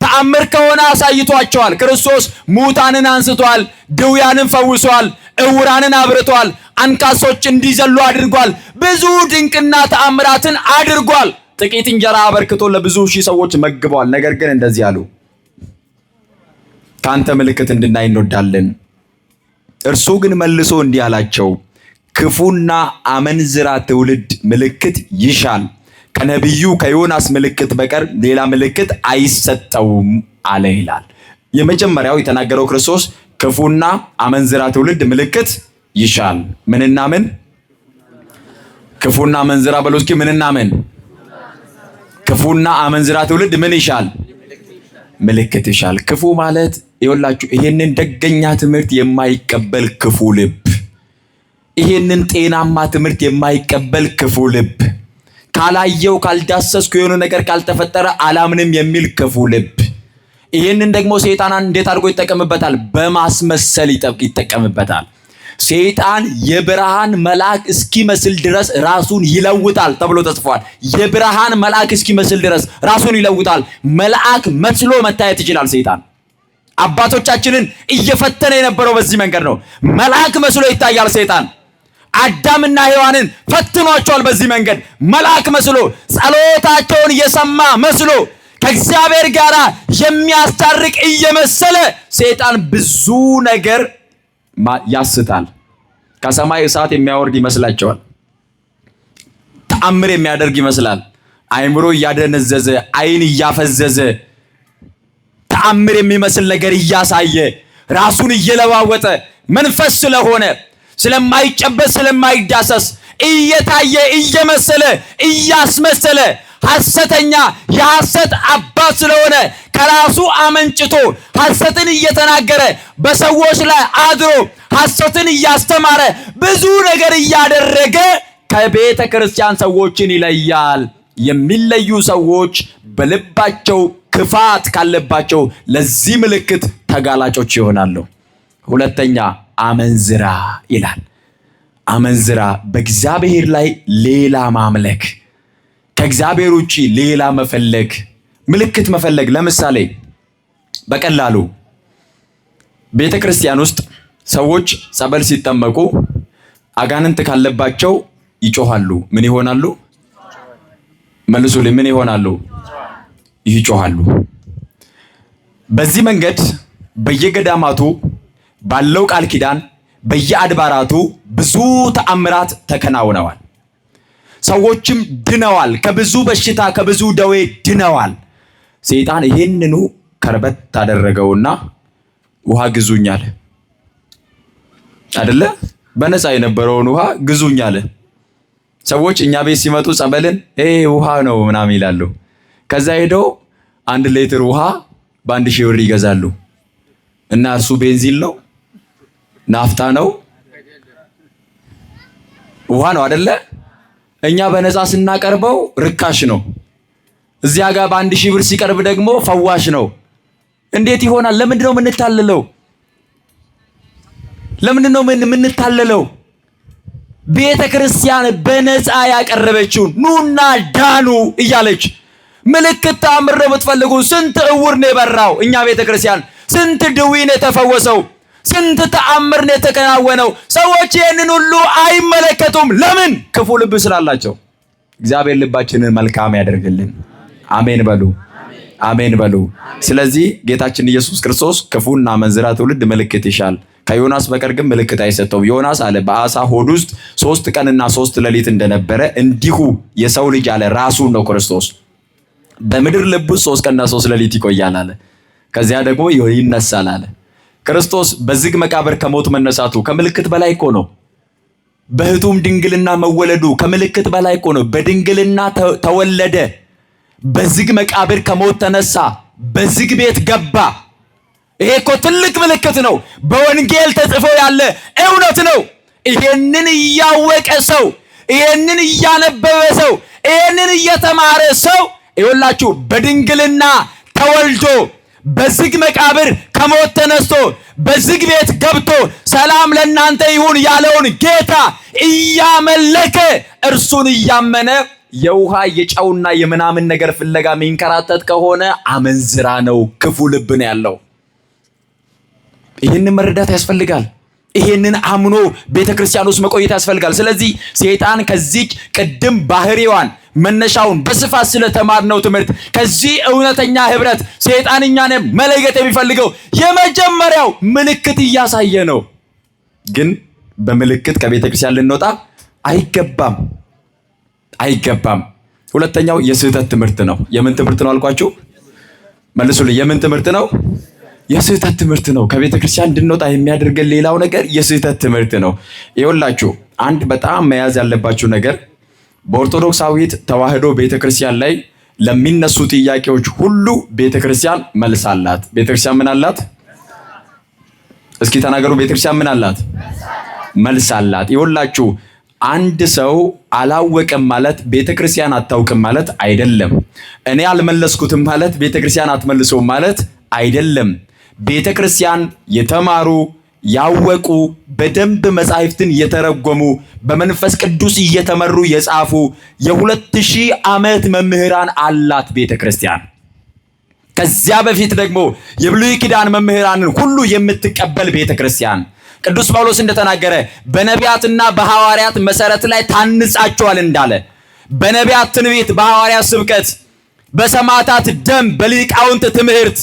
ተአምር ከሆነ አሳይቷቸዋል። ክርስቶስ ሙታንን አንስቷል፣ ድውያንን ፈውሷል፣ እውራንን አብርቷል፣ አንካሶች እንዲዘሉ አድርጓል፣ ብዙ ድንቅና ተአምራትን አድርጓል። ጥቂት እንጀራ አበርክቶ ለብዙ ሺህ ሰዎች መግቧል። ነገር ግን እንደዚህ አሉ፣ ካንተ ምልክት እንድናይ እንወዳለን። እርሱ ግን መልሶ እንዲህ አላቸው፣ ክፉና አመንዝራ ትውልድ ምልክት ይሻል፣ ከነቢዩ ከዮናስ ምልክት በቀር ሌላ ምልክት አይሰጠውም አለ ይላል። የመጀመሪያው የተናገረው ክርስቶስ ክፉና አመንዝራ ትውልድ ምልክት ይሻል። ምንና ምን? ክፉና አመንዝራ በሉ እስኪ። ምንና ምን? ክፉና አመንዝራ ትውልድ ምን ይሻል? ምልክት ይሻል። ክፉ ማለት ይኸውላችሁ ይሄንን ደገኛ ትምህርት የማይቀበል ክፉ ልብ፣ ይሄንን ጤናማ ትምህርት የማይቀበል ክፉ ልብ፣ ካላየው ካልዳሰስኩ የሆነ ነገር ካልተፈጠረ አላምንም የሚል ክፉ ልብ። ይሄንን ደግሞ ሰይጣን እንዴት አድርጎ ይጠቀምበታል? በማስመሰል ይጠቀምበታል። ሰይጣን የብርሃን መልአክ እስኪመስል ድረስ ራሱን ይለውጣል ተብሎ ተጽፏል። የብርሃን መልአክ እስኪመስል ድረስ ራሱን ይለውጣል። መልአክ መስሎ መታየት ይችላል ሰይጣን። አባቶቻችንን እየፈተነ የነበረው በዚህ መንገድ ነው። መልአክ መስሎ ይታያል ሰይጣን። አዳምና ሔዋንን ፈትኗቸዋል በዚህ መንገድ። መልአክ መስሎ ጸሎታቸውን እየሰማ መስሎ ከእግዚአብሔር ጋር የሚያስታርቅ እየመሰለ ሰይጣን ብዙ ነገር ያስታል። ከሰማይ እሳት የሚያወርድ ይመስላቸዋል። ተአምር የሚያደርግ ይመስላል። አይምሮ እያደነዘዘ አይን እያፈዘዘ ተአምር የሚመስል ነገር እያሳየ ራሱን እየለዋወጠ መንፈስ ስለሆነ ስለማይጨበጥ ስለማይዳሰስ እየታየ እየመሰለ እያስመሰለ ሐሰተኛ የሐሰት አባት ስለሆነ ከራሱ አመንጭቶ ሐሰትን እየተናገረ በሰዎች ላይ አድሮ ሐሰትን እያስተማረ ብዙ ነገር እያደረገ ከቤተ ክርስቲያን ሰዎችን ይለያል። የሚለዩ ሰዎች በልባቸው ክፋት ካለባቸው ለዚህ ምልክት ተጋላጮች ይሆናሉ። ሁለተኛ አመንዝራ ይላል። አመንዝራ በእግዚአብሔር ላይ ሌላ ማምለክ፣ ከእግዚአብሔር ውጪ ሌላ መፈለግ፣ ምልክት መፈለግ። ለምሳሌ በቀላሉ ቤተ ክርስቲያን ውስጥ ሰዎች ጸበል ሲጠመቁ አጋንንት ካለባቸው ይጮሃሉ። ምን ይሆናሉ? መልሱልኝ። ምን ይሆናሉ? ይጮሃሉ። በዚህ መንገድ በየገዳማቱ ባለው ቃል ኪዳን በየአድባራቱ ብዙ ተአምራት ተከናውነዋል። ሰዎችም ድነዋል። ከብዙ በሽታ ከብዙ ደዌ ድነዋል። ሰይጣን ይሄንኑ ከርበት ታደረገውና ውሃ ግዙኝ አለ አይደለ? በነፃ የነበረውን ውሃ ግዙኝ አለ። ሰዎች እኛ ቤት ሲመጡ ጸበልን ውሃ ነው ምናምን ይላሉ። ከዛ ሄደው 1 ሊትር ውሃ በ1000 ብር ይገዛሉ እና እሱ ቤንዚን ነው ናፍጣ ነው? ውሃ ነው አይደለ? እኛ በነፃ ስናቀርበው ርካሽ ነው። እዚያ ጋር በ1000 ብር ሲቀርብ ደግሞ ፈዋሽ ነው። እንዴት ይሆናል? ለምንድን ነው የምንታለለው? ለምንድን ነው የምንታለለው? ቤተ ክርስቲያን በነፃ ያቀረበችውን ኑና ዳኑ እያለች ምልክት ተአምር ነው የምትፈልጉ። ስንት እውር ነው የበራው? እኛ ቤተ ክርስቲያን ስንት ድዊ ነው የተፈወሰው? ስንት ተአምር ነው የተከናወነው? ሰዎች ይህንን ሁሉ አይመለከቱም። ለምን? ክፉ ልብ ስላላቸው። እግዚአብሔር ልባችንን መልካም ያደርግልን። አሜን በሉ፣ አሜን በሉ። ስለዚህ ጌታችን ኢየሱስ ክርስቶስ ክፉና አመንዝራ ትውልድ ምልክት ይሻል፣ ከዮናስ በቀር ግን ምልክት አይሰጠውም። ዮናስ አለ በአሳ ሆድ ውስጥ 3 ቀንና 3 ሌሊት እንደነበረ እንዲሁ የሰው ልጅ አለ ራሱን ነው ክርስቶስ በምድር ልብ ውስጥ 3 ቀንና 3 ሌሊት ይቆያል አለ። ከዚያ ደግሞ ይነሳል አለ። ክርስቶስ በዝግ መቃብር ከሞት መነሳቱ ከምልክት በላይ እኮ ነው። በሕቱም ድንግልና መወለዱ ከምልክት በላይ እኮ ነው። በድንግልና ተወለደ፣ በዝግ መቃብር ከሞት ተነሳ፣ በዝግ ቤት ገባ። ይሄ እኮ ትልቅ ምልክት ነው። በወንጌል ተጽፎ ያለ እውነት ነው። ይሄንን እያወቀ ሰው፣ ይሄንን እያነበበ ሰው፣ ይሄንን እየተማረ ሰው ይኸውላችሁ በድንግልና ተወልዶ በዝግ መቃብር ከሞት ተነስቶ በዝግ ቤት ገብቶ ሰላም ለእናንተ ይሁን ያለውን ጌታ እያመለከ እርሱን እያመነ የውሃ የጨውና የምናምን ነገር ፍለጋ የሚንከራተት ከሆነ አመንዝራ ነው፣ ክፉ ልብ ነው ያለው። ይህንን መረዳት ያስፈልጋል። ይህንን አምኖ ቤተክርስቲያን ውስጥ መቆየት ያስፈልጋል። ስለዚህ ሰይጣን ከዚህ ቅድም ባህሪዋን መነሻውን በስፋት ስለተማርነው ትምህርት ከዚህ እውነተኛ ህብረት ሰይጣን እኛን መለየት የሚፈልገው የመጀመሪያው ምልክት እያሳየ ነው። ግን በምልክት ከቤተክርስቲያን ልንወጣ አይገባም፣ አይገባም። ሁለተኛው የስህተት ትምህርት ነው። የምን ትምህርት ነው አልኳችሁ? መልሱልኝ። የምን ትምህርት ነው? የስህተት ትምህርት ነው። ከቤተ ክርስቲያን እንድንወጣ የሚያደርገን ሌላው ነገር የስህተት ትምህርት ነው። ይኸውላችሁ አንድ በጣም መያዝ ያለባችሁ ነገር በኦርቶዶክሳዊት ተዋህዶ ቤተ ክርስቲያን ላይ ለሚነሱ ጥያቄዎች ሁሉ ቤተ ክርስቲያን መልስ አላት። ቤተ ክርስቲያን ምን አላት? እስኪ ተናገሩ። ቤተ ክርስቲያን ምን አላት? መልስ አላት። ይኸውላችሁ አንድ ሰው አላወቀም ማለት ቤተ ክርስቲያን አታውቅም ማለት አይደለም። እኔ አልመለስኩትም ማለት ቤተ ክርስቲያን አትመልሰውም ማለት አይደለም። ቤተ ክርስቲያን የተማሩ ያወቁ በደንብ መጻሕፍትን የተረጎሙ በመንፈስ ቅዱስ እየተመሩ የጻፉ የ2000 ዓመት መምህራን አላት ቤተ ክርስቲያን። ከዚያ በፊት ደግሞ የብሉይ ኪዳን መምህራንን ሁሉ የምትቀበል ቤተ ክርስቲያን ቅዱስ ጳውሎስ እንደተናገረ በነቢያትና በሐዋርያት መሰረት ላይ ታንጻቸዋል እንዳለ በነቢያት ትንቢት፣ በሐዋርያት ስብከት፣ በሰማዕታት ደም፣ በሊቃውንት ትምህርት፣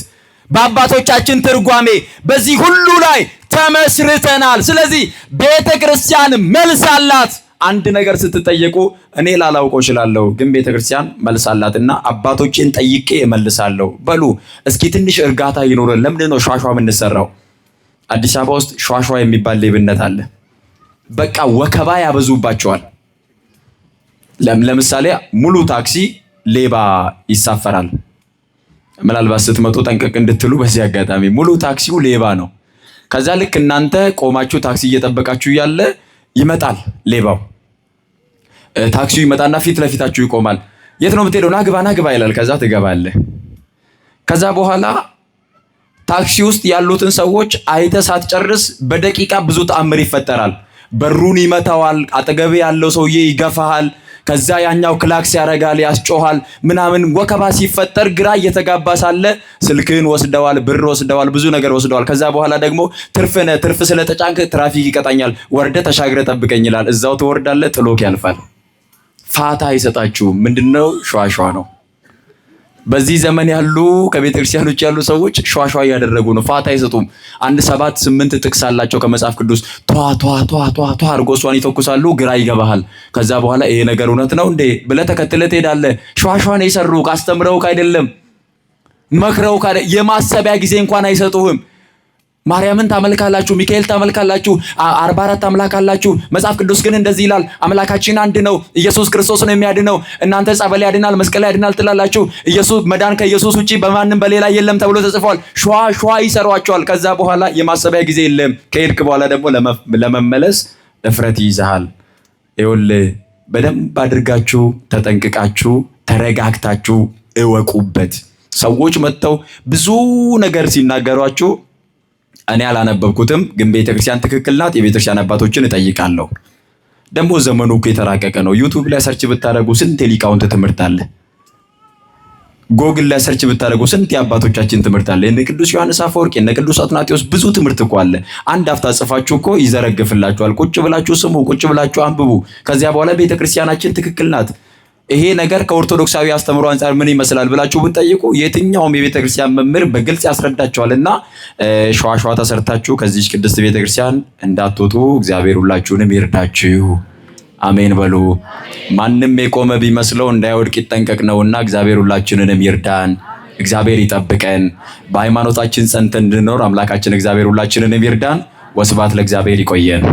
በአባቶቻችን ትርጓሜ በዚህ ሁሉ ላይ ተመስርተናል። ስለዚህ ቤተ ክርስቲያን መልስ አላት። አንድ ነገር ስትጠየቁ እኔ ላላውቀው እችላለሁ፣ ግን ቤተ ክርስቲያን መልስ አላትና አባቶችን ጠይቄ እመልሳለሁ በሉ። እስኪ ትንሽ እርጋታ ይኖረን። ለምንድን ነው ሿሿ የምንሰራው? አዲስ አበባ ውስጥ ሿሿ የሚባል ሌብነት አለ። በቃ ወከባ ያበዙባቸዋል። ለምሳሌ ሙሉ ታክሲ ሌባ ይሳፈራል። ምናልባት ስትመጡ ጠንቀቅ እንድትሉ በዚህ አጋጣሚ ሙሉ ታክሲው ሌባ ነው። ከዛ ልክ እናንተ ቆማችሁ ታክሲ እየጠበቃችሁ ያለ ይመጣል ሌባው። ታክሲው ይመጣና ፊት ለፊታችሁ ይቆማል። የት ነው የምትሄደው? ና ግባ ይላል። ከዛ ትገባለህ። ከዛ በኋላ ታክሲ ውስጥ ያሉትን ሰዎች አይተህ ሳትጨርስ በደቂቃ ብዙ ተአምር ይፈጠራል። በሩን ይመታዋል። አጠገብ ያለው ሰውዬ ይገፋሃል። ከዛ ያኛው ክላክስ ያረጋል፣ ያስጮሃል ምናምን። ወከባ ሲፈጠር ግራ እየተጋባ ሳለ ስልክህን ወስደዋል፣ ብር ወስደዋል፣ ብዙ ነገር ወስደዋል። ከዛ በኋላ ደግሞ ትርፍ ስለተጫንክ ትራፊክ ይቀጣኛል፣ ወርደ ተሻግረ ጠብቀኝ ይላል። እዛው ትወርዳለህ፣ ጥሎክ ያልፋል። ፋታ አይሰጣችሁም። ምንድነው? ሿሿ ነው። በዚህ ዘመን ያሉ ከቤተ ክርስቲያን ውጭ ያሉ ሰዎች ሿሿ እያደረጉ ነው። ፋታ አይሰጡም። 1-7-8 ጥቅስ አላቸው ከመጽሐፍ ቅዱስ። ቷ አድርጎ እሷን ይተኩሳሉ። ግራ ይገባሃል። ከዛ በኋላ ይሄ ነገር እውነት ነው እንዴ ብለህ ተከትለህ ትሄዳለህ። ሿሿ ነው የሰሩህ። አስተምረውክ አይደለም፣ መክረውክ አይደለም። የማሰቢያ ጊዜ እንኳን አይሰጡህም። ማርያምን ታመልካላችሁ፣ ሚካኤል ታመልካላችሁ፣ 44 አምላክ አላችሁ። መጽሐፍ ቅዱስ ግን እንደዚህ ይላል፣ አምላካችን አንድ ነው፣ ኢየሱስ ክርስቶስ ነው የሚያድነው። እናንተ ጸበል ያድናል፣ መስቀል ያድናል ትላላችሁ። መዳን ከኢየሱስ ውጪ በማንም በሌላ የለም ተብሎ ተጽፏል። ሸዋ ይሰሯቸዋል። ከዛ በኋላ የማሰቢያ ጊዜ የለም። ከሄድክ በኋላ ደግሞ ለመመለስ ድፍረት ይይዛል። ይኸውልህ በደንብ አድርጋችሁ ተጠንቅቃችሁ ተረጋግታችሁ እወቁበት። ሰዎች መጥተው ብዙ ነገር ሲናገሯችሁ እኔ አላነበብኩትም፣ ግን ቤተክርስቲያን ትክክል ናት፣ የቤተክርስቲያን አባቶችን እጠይቃለሁ። ደግሞ ዘመኑ እኮ የተራቀቀ ነው። ዩቲዩብ ላይ ሰርች ብታደርጉ ስንት የሊቃውንት ትምህርት አለ። ጎግል ላይ ሰርች ብታደርጉ ስንት የአባቶቻችን ትምህርት አለ። የነ ቅዱስ ዮሐንስ አፈወርቅ፣ የነ ቅዱስ አትናቴዎስ ብዙ ትምህርት እኮ አለ። አንድ አፍታ ጽፋችሁ እኮ ይዘረግፍላችኋል። ቁጭ ብላችሁ ስሙ፣ ቁጭ ብላችሁ አንብቡ። ከዚያ በኋላ ቤተክርስቲያናችን ትክክል ናት፣ ይሄ ነገር ከኦርቶዶክሳዊ አስተምሮ አንፃር ምን ይመስላል ብላችሁ ብትጠይቁ የትኛውም የቤተክርስቲያን መምህር በግልጽ ያስረዳችኋልና ሸዋሸዋ ተሰርታችሁ ከዚህ ቅድስት ቤተክርስቲያን እንዳትወጡ እግዚአብሔር ሁላችሁንም ይርዳችሁ። አሜን በሉ። ማንም የቆመ ቢመስለው እንዳይወድቅ ይጠንቀቅ ነውና እግዚአብሔር ሁላችንንም ይርዳን፣ እግዚአብሔር ይጠብቀን። በሃይማኖታችን ጸንተን እንድንኖር አምላካችን እግዚአብሔር ሁላችንንም ይርዳን። ወስብሐት ለእግዚአብሔር። ይቆየን።